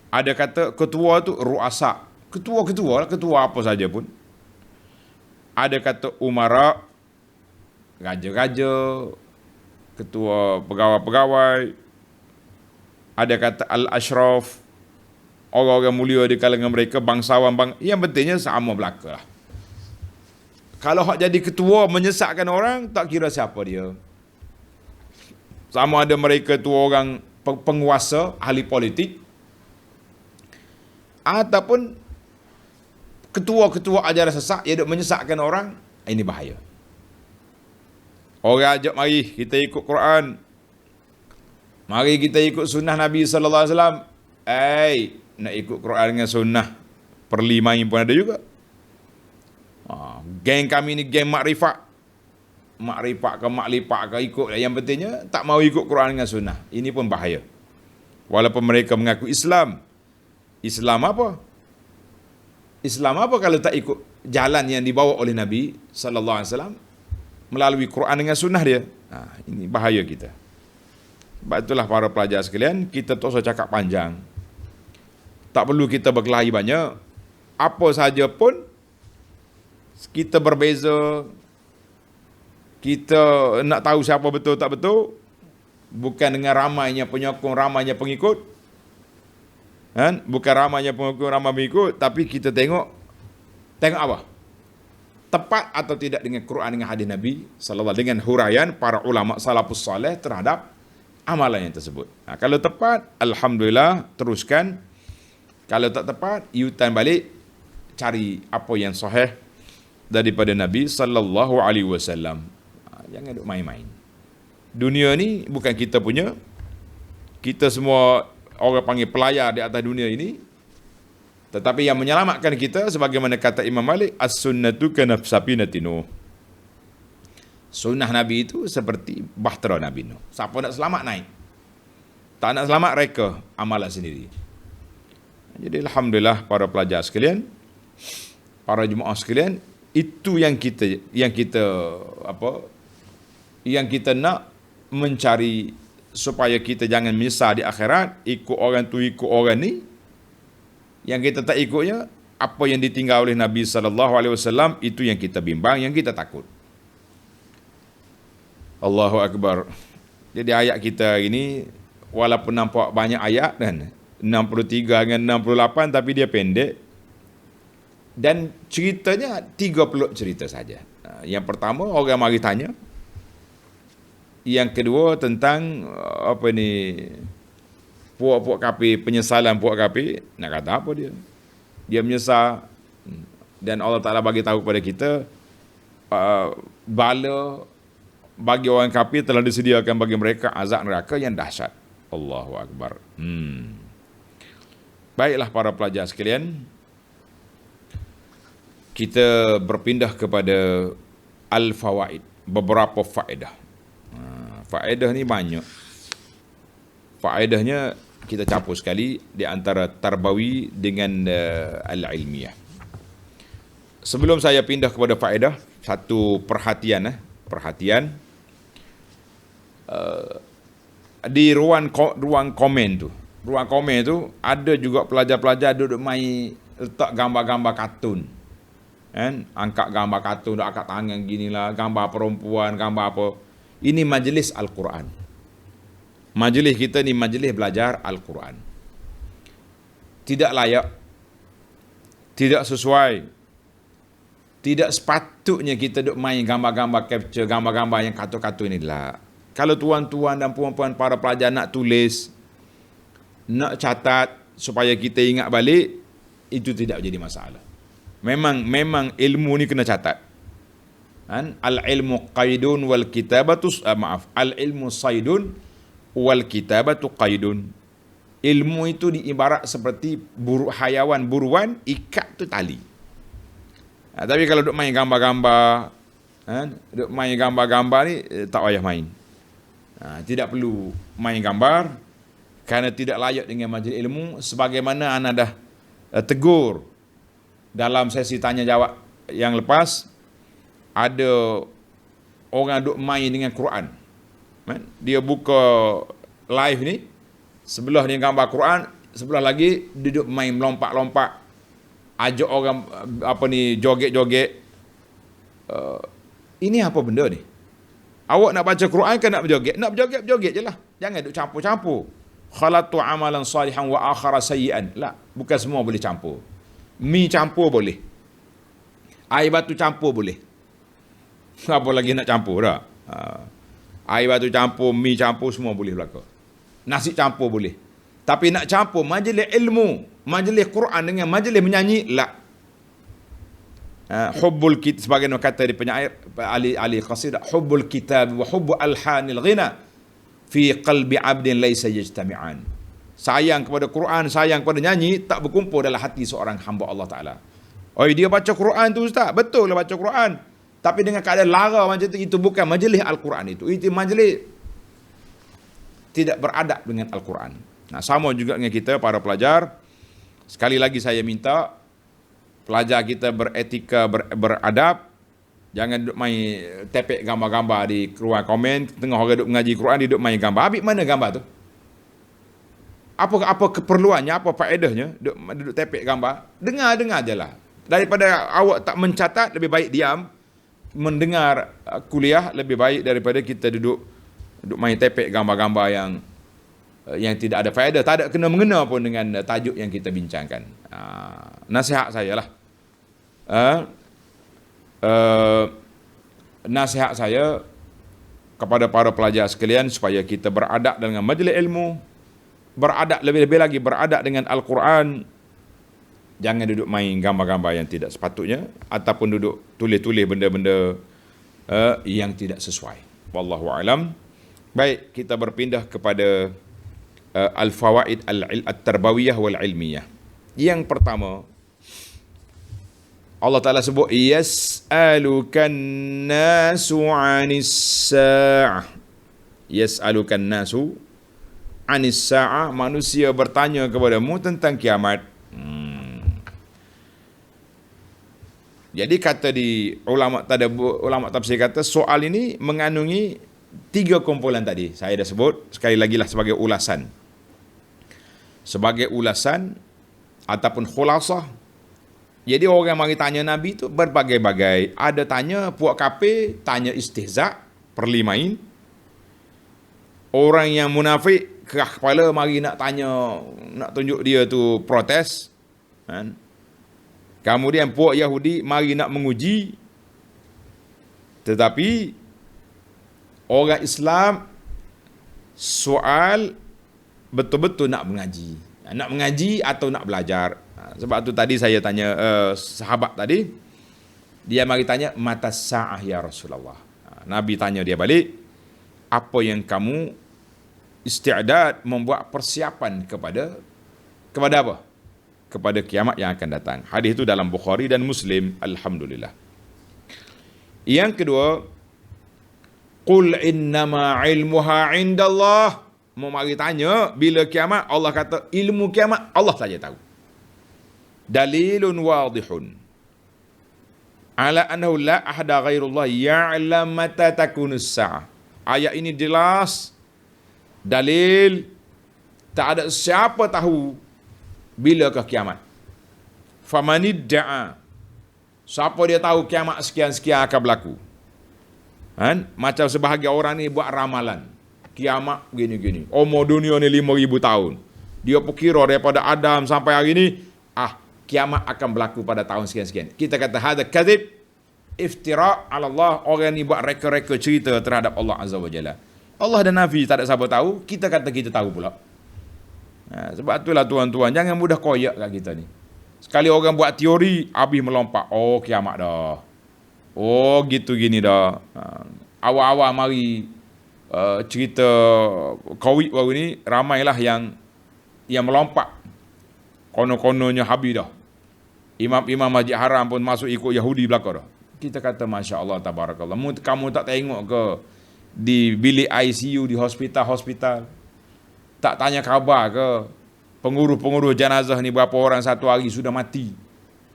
Ada kata ketua tu ru'asa. Ketua lah, ketua apa saja pun. Ada kata umara, raja-raja, ketua pegawai-pegawai. Ada kata al-ashraf, orang-orang mulia di kalangan mereka, bangsawan. Yang pentingnya sama belaka lah. Kalau hak jadi ketua menyesatkan orang, tak kira siapa dia. Sama ada mereka tu orang penguasa, ahli politik, ataupun ketua-ketua ajaran sesat yang menyesatkan orang. Ini bahaya. Orang ajak, mari kita ikut Quran, mari kita ikut sunnah Nabi sallallahu alaihi wasallam. Nak ikut Quran dengan sunnah perli main pun ada juga. Geng kami ni geng makrifat ke maklipat ke ikut. Yang pentingnya tak mau ikut Quran dengan sunnah. Ini pun bahaya. Walaupun mereka mengaku Islam. Islam apa? Islam apa kalau tak ikut jalan yang dibawa oleh Nabi sallallahu alaihi wasallam melalui Quran dengan sunnah dia? Ini bahaya kita. Sebab itulah para pelajar sekalian, kita tak usah cakap panjang. Tak perlu kita berkelahi banyak. Apa saja pun kita berbeza, kita nak tahu siapa betul tak betul, bukan dengan ramainya penyokong, ramainya pengikut. Bukan ramainya pengikut, ramai pengikut, tapi kita tengok apa? Tepat atau tidak dengan Quran, dengan hadis Nabi sallallahu alaihi wasallam, dengan huraian para ulama salafus saleh terhadap amalan yang tersebut. Kalau tepat, alhamdulillah, teruskan. Kalau tak tepat, U-turn balik, cari apa yang sahih daripada Nabi sallallahu alaihi wasallam. Jangan duk main-main. Dunia ni bukan kita punya. Kita semua orang panggil pelayar di atas dunia ini. Tetapi yang menyelamatkan kita, sebagaimana kata Imam Malik, as-sunnatu kanafsafinatin Nuh. Sunnah Nabi itu seperti bahtera Nabi Nuh. Siapa nak selamat, naik. Tak nak selamat, reka amalan sendiri. Jadi alhamdulillah para pelajar sekalian, para jemaah sekalian, itu yang kita nak mencari supaya kita jangan menyesal di akhirat, ikut orang tu, ikut orang ni. Yang kita tak ikutnya, apa yang ditinggal oleh Nabi sallallahu alaihi wasallam, itu yang kita bimbang, yang kita takut. Allahu akbar. Jadi ayat kita ini walaupun nampak banyak ayat kan, 63 dengan 68, tapi dia pendek. Dan ceritanya 30 cerita saja. Yang pertama, orang mari tanya. Yang kedua tentang puak-puak kafir, penyesalan puak kafir. Nak kata apa dia? Dia menyesal. Dan Allah Ta'ala bagi tahu kepada kita, bala bagi orang kafir telah disediakan bagi mereka azab neraka yang dahsyat. Allahu akbar. Baiklah para pelajar sekalian, kita berpindah kepada al-fawaid, beberapa faedah. Faedah ni banyak. Faedahnya kita campur sekali di antara tarbawi dengan al-ilmiyah. Sebelum saya pindah kepada faedah, satu perhatian di ruang komen tu. Ruang komen tu ada juga pelajar-pelajar duduk main letak gambar-gambar kartun. Kan? Angkat gambar kartun, duk angkat tangan ginilah, gambar perempuan, gambar apa. Ini majlis Al-Quran. Majlis kita ni majlis belajar Al-Quran. Tidak layak, tidak sesuai, tidak sepatutnya kita duk main gambar-gambar capture, gambar-gambar yang kartun-kartun ni lah. Kalau tuan-tuan dan puan-puan para pelajar nak tulis, nak catat supaya kita ingat balik, itu tidak jadi masalah. Memang ilmu ni kena catat. Al-ilmu qaidun wal kitabatu al-ilmu saidun wal kitabatu qaidun. Ilmu itu diibarat seperti hayawan buruan, ikat tu tali. Tapi kalau duk main gambar-gambar, duk main gambar-gambar ni tak payah main. Tidak perlu main gambar kerana tidak layak dengan majlis ilmu, sebagaimana ana dah tegur dalam sesi tanya jawab yang lepas. Ada orang duk main dengan Quran. Dia buka live ni, sebelah ni gambar Quran, sebelah lagi duduk main melompat-lompat, ajak orang joget-joget. Ini apa benda ni? Awak nak baca Quran ke nak berjoget? Nak berjoget je lah. Jangan duk campur-campur. Khalatu amalan salihan wa akhara sayyi'an. La, bukan semua boleh campur. Mi campur boleh. Air batu campur boleh. Apa lagi nak campur dah? Air batu campur, mi campur, semua boleh berlaku. Nasi campur boleh. Tapi nak campur majlis ilmu, majlis Quran dengan majlis menyanyi, la. Hubbul kitab, sebagai kata di penyair ahli qasidah, hubbul kitab wa hubbu alhanil ghina fi qalbi abdin laysa yajtami'an. Sayang kepada Quran, sayang kepada nyanyi tak berkumpul dalam hati seorang hamba Allah Taala. Oh, dia baca Quran tu ustaz, betul lah baca Quran. Tapi dengan keadaan lara macam itu bukan majlis Al-Quran itu. Itu majlis tidak beradab dengan Al-Quran. Nah, sama juga dengan kita para pelajar. Sekali lagi saya minta pelajar kita beretika, beradab. Jangan duduk main tepek gambar-gambar di ruang komen. Tengah orang duduk mengaji Quran, dia duduk main gambar. Habis mana gambar tu? Apa keperluannya, apa faedahnya duduk tepek gambar? Dengar je lah. Daripada awak tak mencatat, lebih baik diam. Mendengar kuliah lebih baik daripada kita duduk main tepek gambar-gambar yang tidak ada faedah, tak ada kena-mengena pun dengan tajuk yang kita bincangkan. Nasihat saya lah. Nasihat saya kepada para pelajar sekalian supaya kita beradab dengan majlis ilmu, beradab lebih-lebih lagi beradab dengan Al-Quran. Jangan duduk main gambar-gambar yang tidak sepatutnya, ataupun duduk tulis-tulis benda-benda yang tidak sesuai. Wallahu a'lam. Baik, kita berpindah kepada al-fawaid at-tarbawiyah wal ilmiyah. Yang pertama, Allah Ta'ala sebut yas'alukan nasu 'anis sa'ah. Yas'alukan nasu 'anis sa'ah, manusia bertanya kepadamu tentang kiamat. Jadi kata di ulama tafsir kata soal ini mengandungi 3 kumpulan tadi. Saya dah sebut sekali lagi lah sebagai ulasan. Sebagai ulasan ataupun khulasah. Jadi orang yang mari tanya Nabi tu berbagai-bagai. Ada tanya puak kafir, tanya istihza, perli main. Orang yang munafik kerah kepala mari nak tanya, nak tunjuk dia tu protes. Kan? Kemudian puak Yahudi mari nak menguji. Tetapi orang Islam soal betul-betul nak mengaji. Nak mengaji atau nak belajar. Sebab tu tadi saya tanya sahabat tadi, dia mari tanya mata sa'ah ya Rasulullah. Nabi tanya dia balik, apa yang kamu isti'dad, membuat persiapan kepada apa? Kepada kiamat yang akan datang. Hadis itu dalam Bukhari dan Muslim. Alhamdulillah. Yang kedua, qul innama ilmuha indallah. Mau mari tanya bila kiamat, Allah kata ilmu kiamat Allah saja tahu. Dalilun wadihun ala annahu la ahada ghairullah ya'lam mata takunus sa'ah. Ayat ini jelas dalil tak ada siapa tahu bilakah kiamat. Famanidda'a, siapa dia tahu kiamat sekian-sekian akan berlaku. Kan? Macam sebahagian orang ni buat ramalan. Kiamat gini-gini. Umur dunia ni 5,000 tahun. Dia perkira daripada Adam sampai hari ni, kiamat akan berlaku pada tahun sekian-sekian. Kita kata hada kadzib, iftira' ala Allah. Orang ni buat reka-reka cerita terhadap Allah Azza wa Jalla. Allah dan Nabi tak ada siapa tahu, kita kata kita tahu pula. Sebab itulah tuan-tuan, jangan mudah koyak kat kita ni. Sekali orang buat teori, habis melompat. Oh, kiamat dah. Oh, gitu gini dah. Awal-awal mari cerita COVID baru ni, ramailah yang melompat. Kono-kononnya habis dah. Imam-imam Masjid Haram pun masuk ikut Yahudi belakang dah. Kita kata Masya Allah, Tabarakallah. Kamu tak tengok ke di bilik ICU di hospital-hospital? Tak tanya khabar ke pengurus-pengurus jenazah ni berapa orang satu hari sudah mati?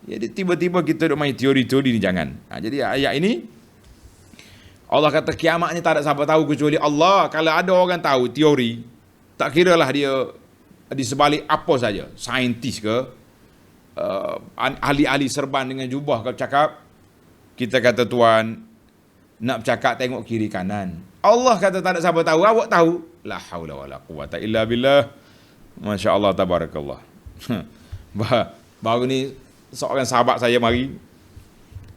Jadi tiba-tiba kita duk main teori-teori ni, jangan. Jadi ayat ini Allah kata kiamat ni tak ada siapa tahu kecuali Allah. Kalau ada orang tahu teori, tak kiralah dia di sebalik apa saja, saintis ke, ahli-ahli serban dengan jubah ke cakap, kita kata tuan, nak bercakap tengok kiri kanan. Allah kata tak ada siapa tahu, awak tahu. La haula wala quwata illa billah. Masya Allah, tabarakallah. Baru ni seorang sahabat saya mari,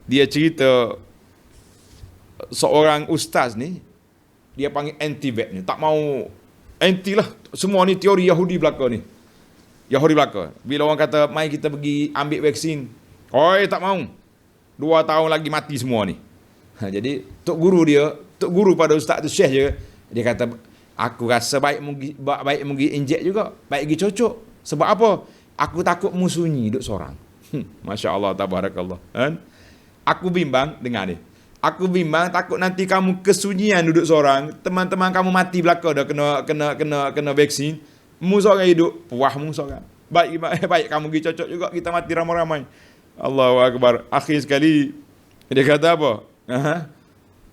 dia cerita seorang ustaz ni, dia panggil anti-vax ni, tak mau anti lah, semua ni teori Yahudi belaka ni. Yahudi belaka. Bila orang kata mai kita pergi ambil vaksin, oi tak mau. 2 tahun lagi mati semua ni. Jadi tok guru pada ustaz tu syekh je, dia kata aku rasa baik pergi injek juga, baik pergi cocok. Sebab apa? Aku takut mu sunyi duduk seorang. Masya Allah, tabarakallah. Kan? Aku bimbang, dengar ni. Aku bimbang takut nanti kamu kesunyian duduk seorang, teman-teman kamu mati belaka dah kena vaksin. Mu seorang hidup, puah mu seorang. Baik kamu pergi cocok juga, kita mati ramai-ramai. Allahu akbar. Akhir sekali dia kata apa?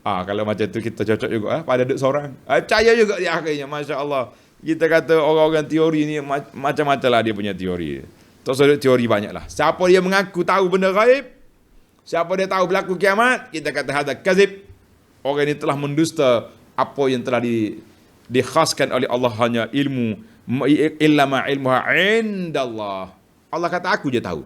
Kalau macam tu kita cocok juga pada duduk seorang. Percaya juga dia akhirnya, Masya Allah. Kita kata orang-orang teori ni macam-macam lah dia punya teori. Tak usah teori banyak lah. Siapa dia mengaku tahu benda gaib, siapa dia tahu berlaku kiamat, kita kata hada kadzib. Orang ini telah mendusta apa yang telah dikhaskan oleh Allah, hanya ilmu illa ma ilmuha indallah. Allah kata aku je tahu.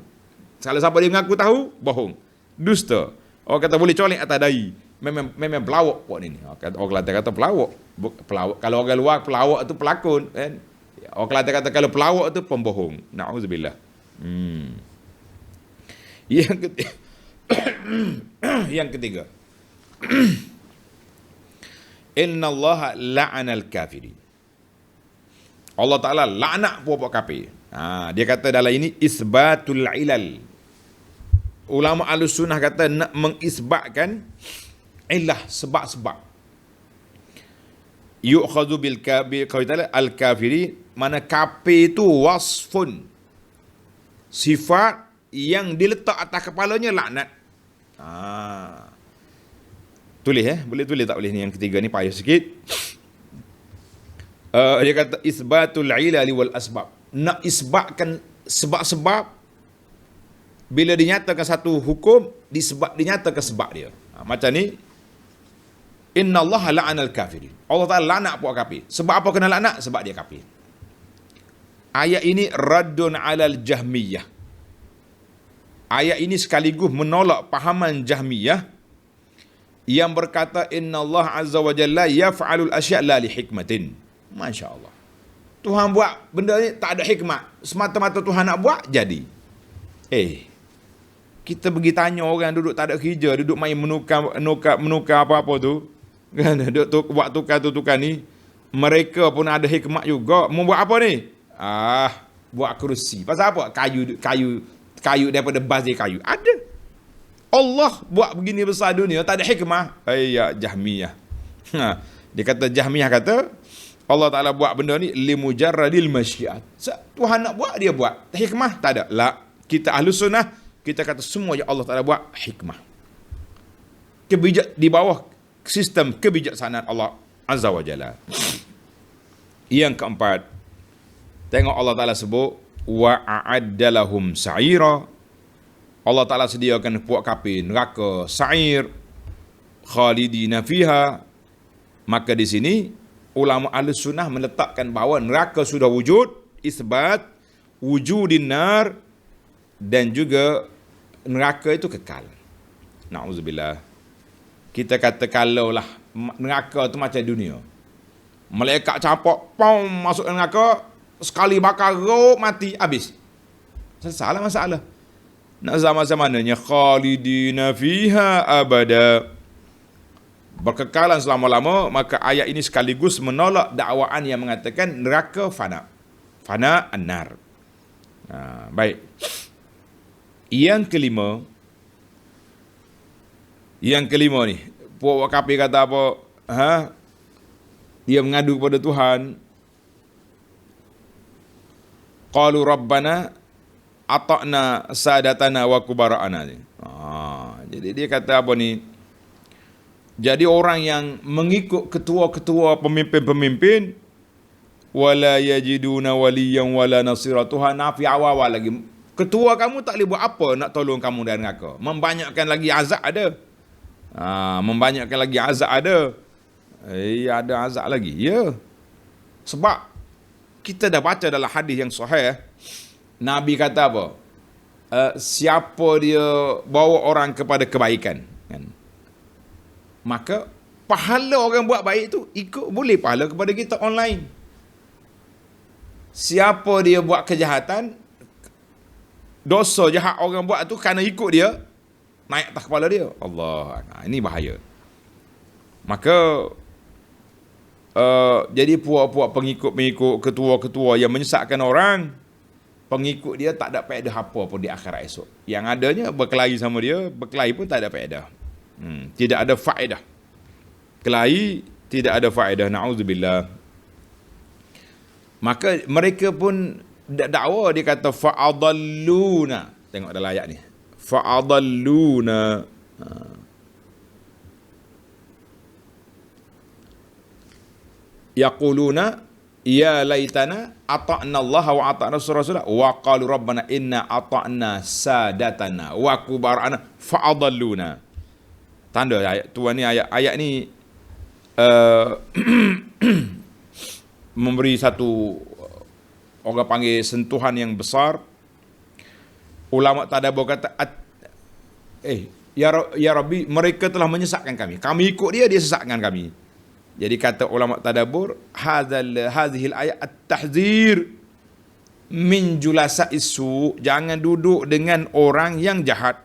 Kalau siapa dia mengaku tahu, bohong, dusta. Orang kata boleh colek atas dahi. Memang pelawak puak ni. Orang Kelantan kata pelawak. Kalau orang luar pelawak tu pelakon, kan? Orang Kelantan kata kalau pelawak tu pembohong. Na'udzubillah. Yang ketiga. Innallaha la'anal kafirin. Allah Ta'ala laknat puak-puak kafir. Dia kata dalam ini isbatul ilal. Ulama Ahlussunnah kata nak mengisbatkan illah, sebab-sebab. Yu'khadhu bil kafir al-kafiri, mana kafir itu wasfun, sifat yang diletak atas kepalanya laknat. Tulis boleh tulis tak boleh ni, yang ketiga ni payah sikit. Dia kata isbatul ilali wal asbab, nak isbatkan sebab-sebab. Bila dinyatakan satu hukum, dinyatakan sebab dia. Macam ni, innallaha la'anal kafirin. Allah Ta'ala laknat puak kafir. Sebab apa kena laknat? Sebab dia kafir. Ayat ini raddun alal jahmiyah. Ayat ini sekaligus menolak pahaman Jahmiyah yang berkata innallaha azza wa jalla yaf'alul asya' la li hikmatin. Masya Allah. Tuhan buat benda ni tak ada hikmat, semata-mata Tuhan nak buat jadi. Kita pergi tanya orang duduk tak ada kerja, duduk main menukar apa-apa tu, kan, duduk buat tukar ni, mereka pun ada hikmat juga. Mau buat apa ni? Buat kerusi. Pasal apa? Kayu daripada bazir kayu. Ada. Allah buat begini besar dunia, tak ada hikmah. Jahmiyah. Dia kata, Jahmiyah kata Allah Ta'ala buat benda ni limujarradil masyiat. Tuhan nak buat, dia buat. Hikmah tak ada. Kita Ahlus Sunnah, kita kata semua yang Allah Ta'ala buat hikmah. di bawah sistem kebijaksanaan Allah Azza wa Jalla. Yang keempat, tengok Allah Ta'ala sebut wa a'addalahum sa'ira. Allah Ta'ala sediakan puak kafir neraka sa'ir khalidina fiha. Maka di sini ulama Ahlus Sunnah meletakkan bahawa neraka sudah wujud, isbat wujudin nar, dan juga neraka itu kekal. Na'udzubillah. Kita kata kalaulah neraka itu macam dunia. Malaikat campak, pom, masuk neraka, sekali bakar, roh, mati, habis. Salah masalah. Nak zaman mananya khalidina fiha abada. Berkekalan selama-lama, maka ayat ini sekaligus menolak dakwaan yang mengatakan neraka fana. Fana an-nar. Baik. Yang kelima ni, puak kafir kata apa? Dia mengadu kepada Tuhan. Qalu rabbana ata'na sadatana wa kubara'ana. Jadi dia kata apa ni? Jadi orang yang mengikut ketua-ketua pemimpin-pemimpin, wala yajiduna waliyan wala nasira. Tuhan nafi awal lagi. Ketua kamu tak boleh buat apa nak tolong kamu dari neraka. Membanyakkan lagi azab ada. Membanyakkan lagi azab ada. Ada azab lagi. Ya. Sebab kita dah baca dalam hadis yang sahih, Nabi kata apa? Siapa dia bawa orang kepada kebaikan, kan? Maka pahala orang buat baik tu ikut boleh pahala kepada kita online. Siapa dia buat kejahatan, dosa jahat orang buat tu kerana ikut dia, naik atas kepala dia. Allah, ini bahaya. Maka jadi puak-puak pengikut-pengikut ketua-ketua yang menyesatkan orang, pengikut dia tak ada faedah apa pun di akhirat esok. Yang adanya berkelahi sama dia, berkelahi pun tak ada faedah. Tidak ada faedah. Kelahi tidak ada faedah. Na'udzubillah. Maka mereka pun dakwa, dia kata fa'adalluna. Tengok dalam ayat ni. Fa'adalluna. Yaquluna ya laitana ata'na Allah wa ata'na Rasulullah wa qalu rabbana inna ata'na sadatana wa kubara'ana fa'adalluna. Tanda ayat tuan ni, ayat ni memberi satu orang panggil sentuhan yang besar. Ulama tadabbur kata ya Rabbi, mereka telah menyesatkan kami. Kami ikut dia, dia sesatkan kami. Jadi kata ulama tadabbur, hadhil ayat at-tahzir min julasa'is su'. Jangan duduk dengan orang yang jahat.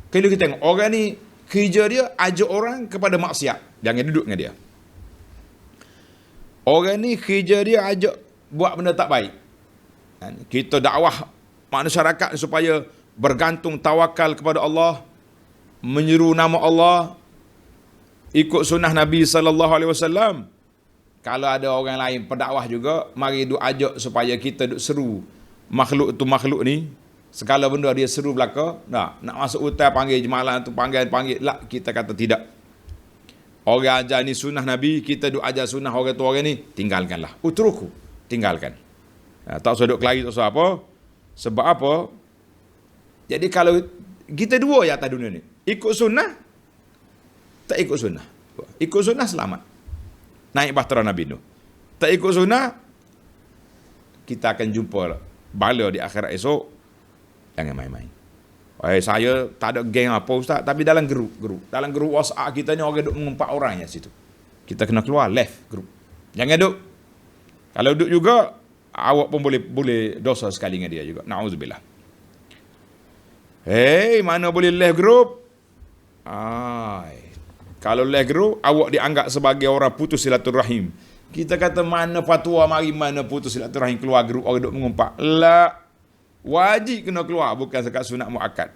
Kalau kita tengok orang ni kerja dia ajak orang kepada maksiat, jangan duduk dengan dia. Orang ni kerja dia ajak buat benda tak baik. Kita dakwah masyarakat supaya bergantung tawakal kepada Allah, menyeru nama Allah, ikut sunnah Nabi sallallahu alaihi wasallam. Kalau ada orang lain pendakwah juga, mari duk ajak supaya kita duk seru makhluk tu makhluk ni. Segala benda dia seru belaka. Nak masuk hutan panggil jemaah tu, panggil. Lah, kita kata tidak. Orang ajar ni sunnah Nabi, kita duk ajar sunnah orang tu orang ni, tinggalkanlah. Utruku, tinggalkan. Tak usah duk kelahi, tak usah apa. Sebab apa? Jadi kalau kita dua ya atas dunia ni, ikut sunnah, tak ikut sunnah. Ikut sunnah selamat, naik bahtera Nabi Nuh. Tak ikut sunnah, kita akan jumpa bala di akhirat esok. Jangan main-main. Saya tak ada geng apa ustaz, tapi dalam grup dalam grup WhatsApp kita ni orang duk mengumpat orang ya situ. Kita kena keluar left grup. Jangan duk. Kalau duk juga, awak pun boleh dosa sekali dengan dia juga. Na'udzubillah. Mana boleh left grup? Kalau left grup, awak dianggap sebagai orang putus silaturahim. Kita kata mana fatwa mari mana putus silaturahim, keluar grup orang duk mengumpat. La, wajib kena keluar, bukan sekat sunat muakkad.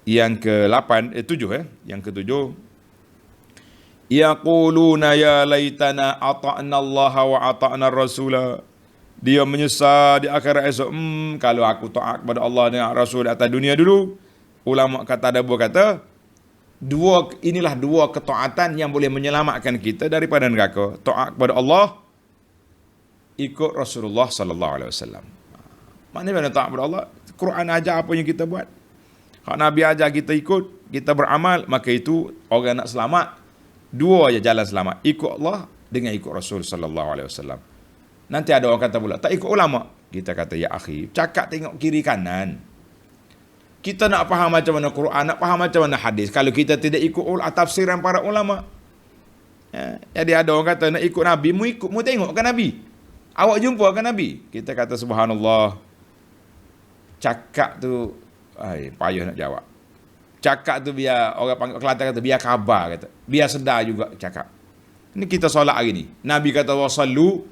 Yang ke-8, 7 Yang ke-7, yaquluna ya laitana ata'na Allah wa ata'na Rasulah. Dia menyesal di akhirat esok. Kalau aku taat kepada Allah dan Rasul atas dunia dulu. Ulama kata ada buah kata, inilah dua ketaatan yang boleh menyelamatkan kita daripada neraka. Taat kepada Allah, ikut Rasulullah sallallahu alaihi wasallam. Maknanya mana taat kepada Allah? Quran ajar apa yang kita buat. Hak Nabi ajar kita ikut, kita beramal, maka itu orang nak selamat. Dua aja jalan selamat, ikut Allah dengan ikut Rasul sallallahu alaihi wasallam. Nanti ada orang kata pula, tak ikut ulama. Kita kata, ya akhi, cakap tengok kiri kanan. Kita nak faham macam mana Quran, nak faham macam mana hadis. Kalau kita tidak ikut tafsiran para ulama. Jadi ada orang kata nak ikut Nabi, mu tengok kan Nabi. Awak jumpa kan Nabi. Kita kata subhanallah. Cakap tu, payah nak jawab. Cakap tu biar orang panggil Kelantan kata biar khabar kata. Biar sedar juga cakap. Ini kita solat hari ni. Nabi kata wasallu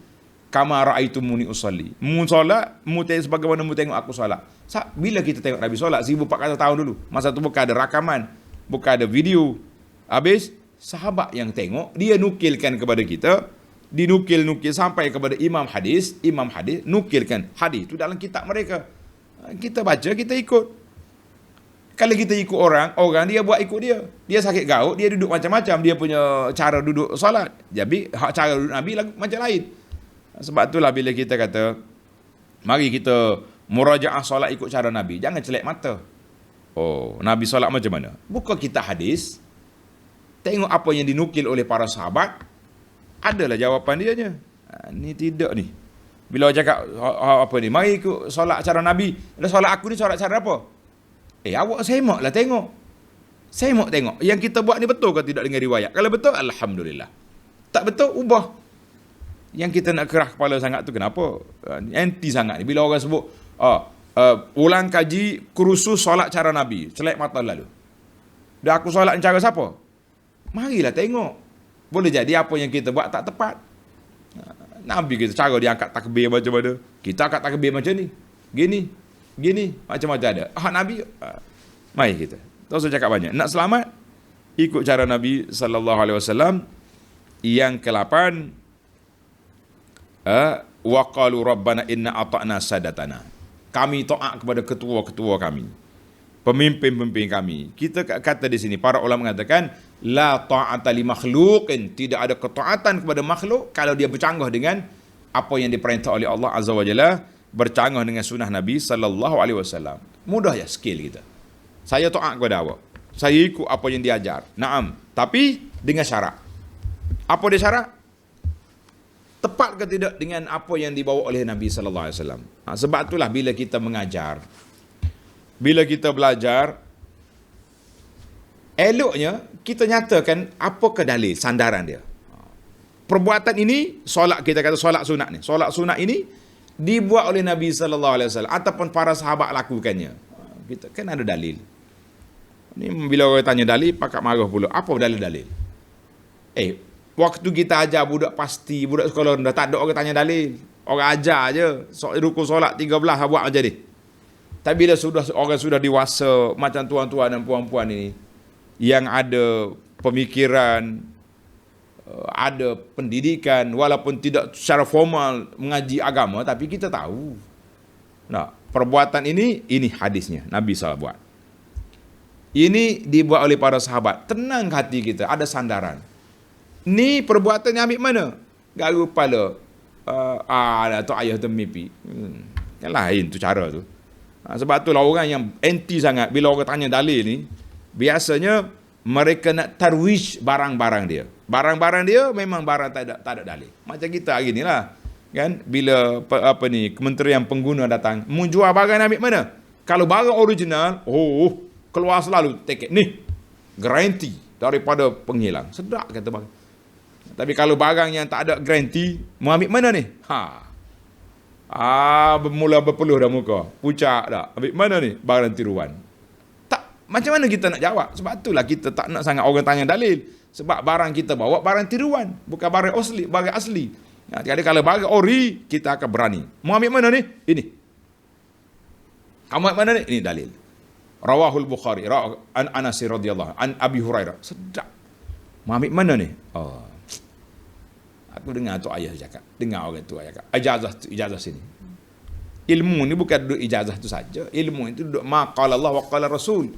kama raaitumuni usalli. Mu solat, mu tengok sebagaimana mu tengok aku solat. Bila kita tengok Nabi solat 1400 tahun dulu. Masa tu bukan ada rakaman, bukan ada video. Habis sahabat yang tengok, dia nukilkan kepada kita, dinukil sampai kepada imam hadis nukilkan hadis tu dalam kitab mereka. Kita baca, kita ikut. Kalau kita ikut orang dia buat ikut dia. Dia sakit gaut, dia duduk macam-macam, dia punya cara duduk solat. Jadi hak cara duduk Nabi macam lain. Sebab itulah bila kita kata, mari kita murajaah solat ikut cara Nabi. Jangan celak mata. Oh, Nabi solat macam mana? Buka kitab hadis. Tengok apa yang dinukil oleh para sahabat. Adalah jawapan dianya. Ni tidak ni. Bila orang cakap apa ni? Mari ikut solat cara Nabi. Solat aku ni solat cara apa? Awak semak lah tengok. Semak tengok. Yang kita buat ni betul ke tidak dengan riwayat? Kalau betul, alhamdulillah. Tak betul, ubah. Yang kita nak kerah kepala sangat tu kenapa? Anti sangat ni. Bila orang sebut, ulang kaji kursus solat cara Nabi. Celak mata lalu. Dah aku solat cara siapa? Marilah tengok. Boleh jadi apa yang kita buat tak tepat. Nabi kita cara dia angkat takbir macam mana. Kita angkat takbir macam ni. Gini. Macam-macam ada. Nabi. Mari kita. Tak usah cakap banyak. Nak selamat, ikut cara Nabi sallallahu alaihi wasallam. Yang ke-8, wa qalu rabbana inna ata'na sadatana. Kami taat kepada ketua-ketua kami, pemimpin-pemimpin kami. Kita kata di sini para ulama mengatakan la ta'ata li makhluqin, tidak ada ketaatan kepada makhluk kalau dia bercanggah dengan apa yang diperintah oleh Allah Azza wa Jalla, bercanggah dengan sunnah Nabi sallallahu alaihi wasallam. Mudah ya skill kita. Saya taat kepada awak. Saya ikut apa yang diajar. Naam, tapi dengan syarat. Apa dia syarat? Tepat ke tidak dengan apa yang dibawa oleh Nabi sallallahu alaihi wasallam. Sebab itulah bila kita mengajar, bila kita belajar, eloknya kita nyatakan apakah dalil sandaran dia. Perbuatan ini, solat kita kata solat sunat ni. Solat sunat ini dibuat oleh Nabi sallallahu alaihi wasallam ataupun para sahabat lakukannya. Kita kan ada dalil. Ni bila orang tanya dalil, pakak marah pula. Apa dalil-dalil? Waktu kita ajar budak pasti, budak sekolah rendah, tak ada orang tanya dalil. Orang ajar je. Rukun solat 13 buat macam ni. Tapi bila orang sudah dewasa, macam tuan-tuan dan puan-puan ini, yang ada pemikiran, ada pendidikan, walaupun tidak secara formal mengaji agama, tapi kita tahu. Nah, perbuatan ini hadisnya. Nabi SAW buat. Ini dibuat oleh para sahabat. Tenang hati kita, ada sandaran. Ni perbuatan yang ambil mana? Garu kepala. Tu ayah tu mimpi. Yang lain tu cara tu. Sebab itulah orang yang anti sangat bila orang tanya dalil ni, biasanya mereka nak tarwish barang-barang dia. Barang-barang dia memang barang tak ada dalil. Macam kita hari ni lah. Kan? Bila Kementerian Pengguna datang, mau jual barang ambil mana? Kalau barang original, keluar selalu tiket ni. Garanti daripada penghilang. Sedap kata bang. Tapi kalau barang yang tak ada garanti, mau ambil mana ni? Bermula berpeluh dah muka. Pucak dah. Ambil mana ni? Barang tiruan. Tak, macam mana kita nak jawab? Sebab itulah kita tak nak sangat orang tanya dalil. Sebab barang kita bawa barang tiruan. Bukan barang asli. Jadi kalau barang ori, kita akan berani. Mau ambil mana ni? Ini. Kamu ambil mana ni? Ini dalil. Rawahul Bukhari. An Anas radhiyallahu an Abi Hurairah. Sedap. Mau ambil mana ni? Aku aku dengar tu ayah cakap. Dengar orang tu ayah cakap. Ijazah sini. Ilmu ni bukan duduk ijazah tu saja. Ilmu itu duduk ma qala Allah wa qala Rasul.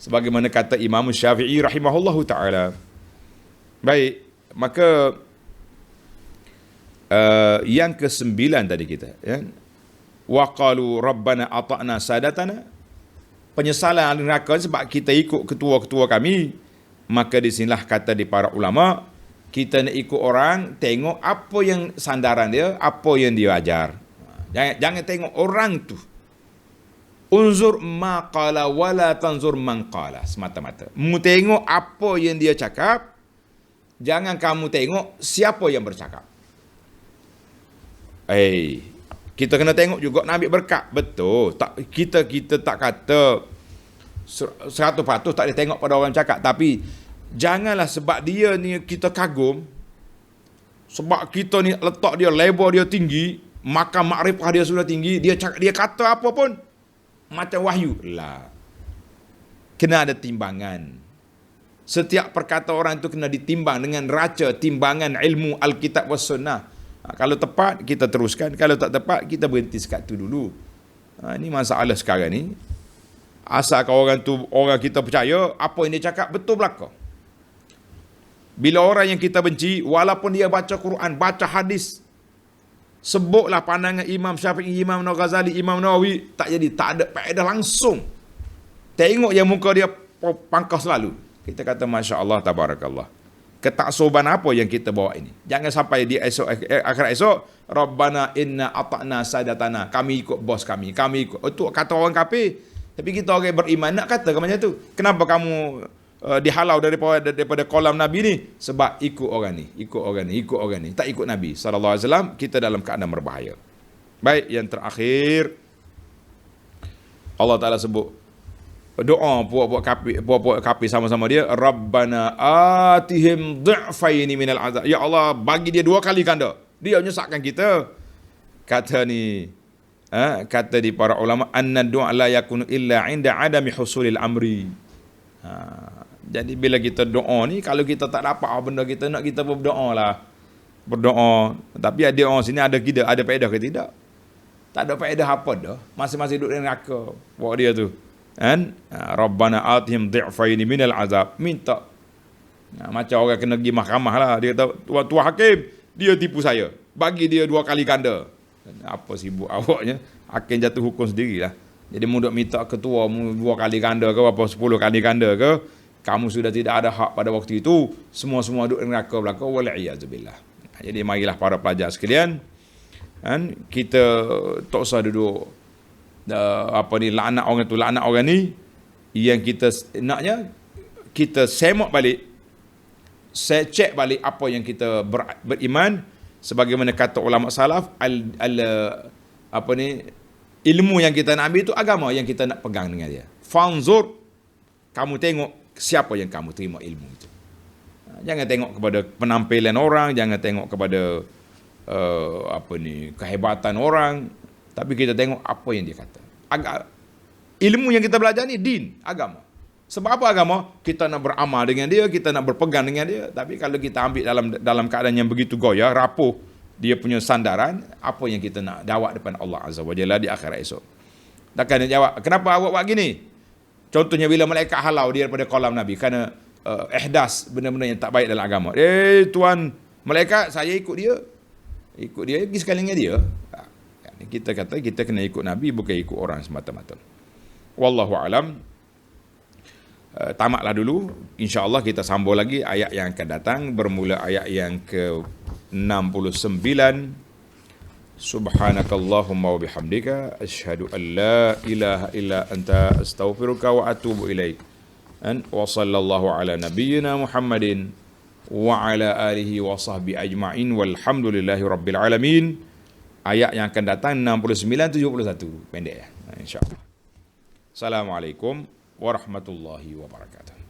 Sebagaimana kata Imam Syafi'i rahimahullahu ta'ala. Baik, maka yang ke-9 tadi kita, ya. Wa qalu rabbana ata'na sadatana. Penyesalan ahli neraka sebab kita ikut ketua-ketua kami. Maka di sinilah kata di para ulama, kita nak ikut orang, tengok apa yang sandaran dia, apa yang dia ajar. Jangan tengok orang tu. Unzur ma qala wala tanzur man qala, semata-mata. Mu tengok apa yang dia cakap, jangan kamu tengok siapa yang bercakap. Kita kena tengok juga nak ambil berkat. Betul. Kita tak kata 100% tak boleh tengok pada orang cakap, tapi janganlah sebab dia ni kita kagum, sebab kita ni letak dia lebar dia tinggi, maka makrifah dia sudah tinggi, dia kata apa pun macam wahyu lah. Kena ada timbangan. Setiap perkataan orang itu kena ditimbang dengan raca timbangan ilmu Alkitab was Sunnah. Kalau tepat kita teruskan, kalau tak tepat kita berhenti sekat tu dulu. Ini masalah sekarang ni. Asalkan orang kita percaya apa yang dia cakap betul belaka. Bila orang yang kita benci, walaupun dia baca Quran, baca hadis, sebutlah pandangan Imam Syafi'i, Imam Ghazali, Imam Nawawi, tak ada faedah langsung. Tengok yang muka dia pangkas selalu. Kita kata Masya Allah, Tabarakallah. Ketaksuban apa yang kita bawa ini? Jangan sampai di akhirat esok, Rabbana inna ata'na sadatana. Kami ikut bos kami ikut. Itu kata orang kafir. Tapi kita orang beriman nak kata macam tu. Kenapa kamu dihalau daripada kolam Nabi ni? Sebab ikut orang ni, tak ikut Nabi sallallahu alaihi wasallam. Kita dalam keadaan berbahaya. Baik, yang terakhir Allah Taala sebut doa puak-puak kafir sama-sama dia, Rabbana atihim dhi'faini minal azab. Ya Allah, bagi dia 2 kali ganda. Dia menyesatkan kita. Kata di para ulama, anna du'a la yakunu illa 'inda 'adami husulil amri. Jadi bila kita doa ni, kalau kita tak dapat benda kita nak, kita berdoa lah. Berdoa. Tapi ada orang sini ada faedah ke tidak? Tak ada faedah apa dah. Masing-masing duduk di neraka. Buat dia tu. Kan? Rabbana atihim dhi'faini minal azab. Minta. Macam orang kena pergi mahkamah lah. Dia kata, tuan hakim, dia tipu saya. Bagi dia 2 kali ganda. Apa sibuk awaknya? Hakim jatuh hukum sendirilah. Jadi mu duk minta ketua mu 2 kali ganda ke apa 10 kali ganda ke, kamu sudah tidak ada hak pada waktu itu. Semua duduk neraka belaka, wal'iyazubillah. Jadi marilah para pelajar sekalian, kan, kita tak usah duduk laknat orang ni. Yang kita naknya, kita semak balik, cek balik apa yang kita beriman. Sebagaimana kata ulama salaf, ilmu yang kita nak ambil itu agama yang kita nak pegang dengan dia. Fanzur, kamu tengok siapa yang kamu terima ilmu itu. Jangan tengok kepada penampilan orang, jangan tengok kepada kehebatan orang, tapi kita tengok apa yang dia kata. Ilmu yang kita belajar ni din, agama. Sebab apa agama? Kita nak beramal dengan dia, kita nak berpegang dengan dia. Tapi kalau kita ambil dalam keadaan yang begitu goyah, rapuh dia punya sandaran, apa yang kita nak jawab depan Allah Azza wa Jalla di akhirat esok? Takkan dia jawab, kenapa awak buat gini? Contohnya bila malaikat halau dia daripada kolam Nabi kerana ihdas, benda-benda yang tak baik dalam agama. Tuan malaikat, saya ikut dia, pergi sekali dengan dia. Kita kata kita kena ikut Nabi, bukan ikut orang semata-mata. Wallahu alam. Tamatlah dulu. InsyaAllah kita sambung lagi ayat yang akan datang. Bermula ayat yang ke-69. Subhanakallahumma wa bihamdika asyhadu an la ilaha illa anta astaghfiruka wa atubu ilaik. Wa sallallahu ala nabiyyina Muhammadin wa ala alihi wa sahbihi ajma'in walhamdulillahi rabbil alamin. Ayat yang akan datang 69-71. Pendek ya, insyaAllah. Assalamualaikum warahmatullahi wabarakatuh.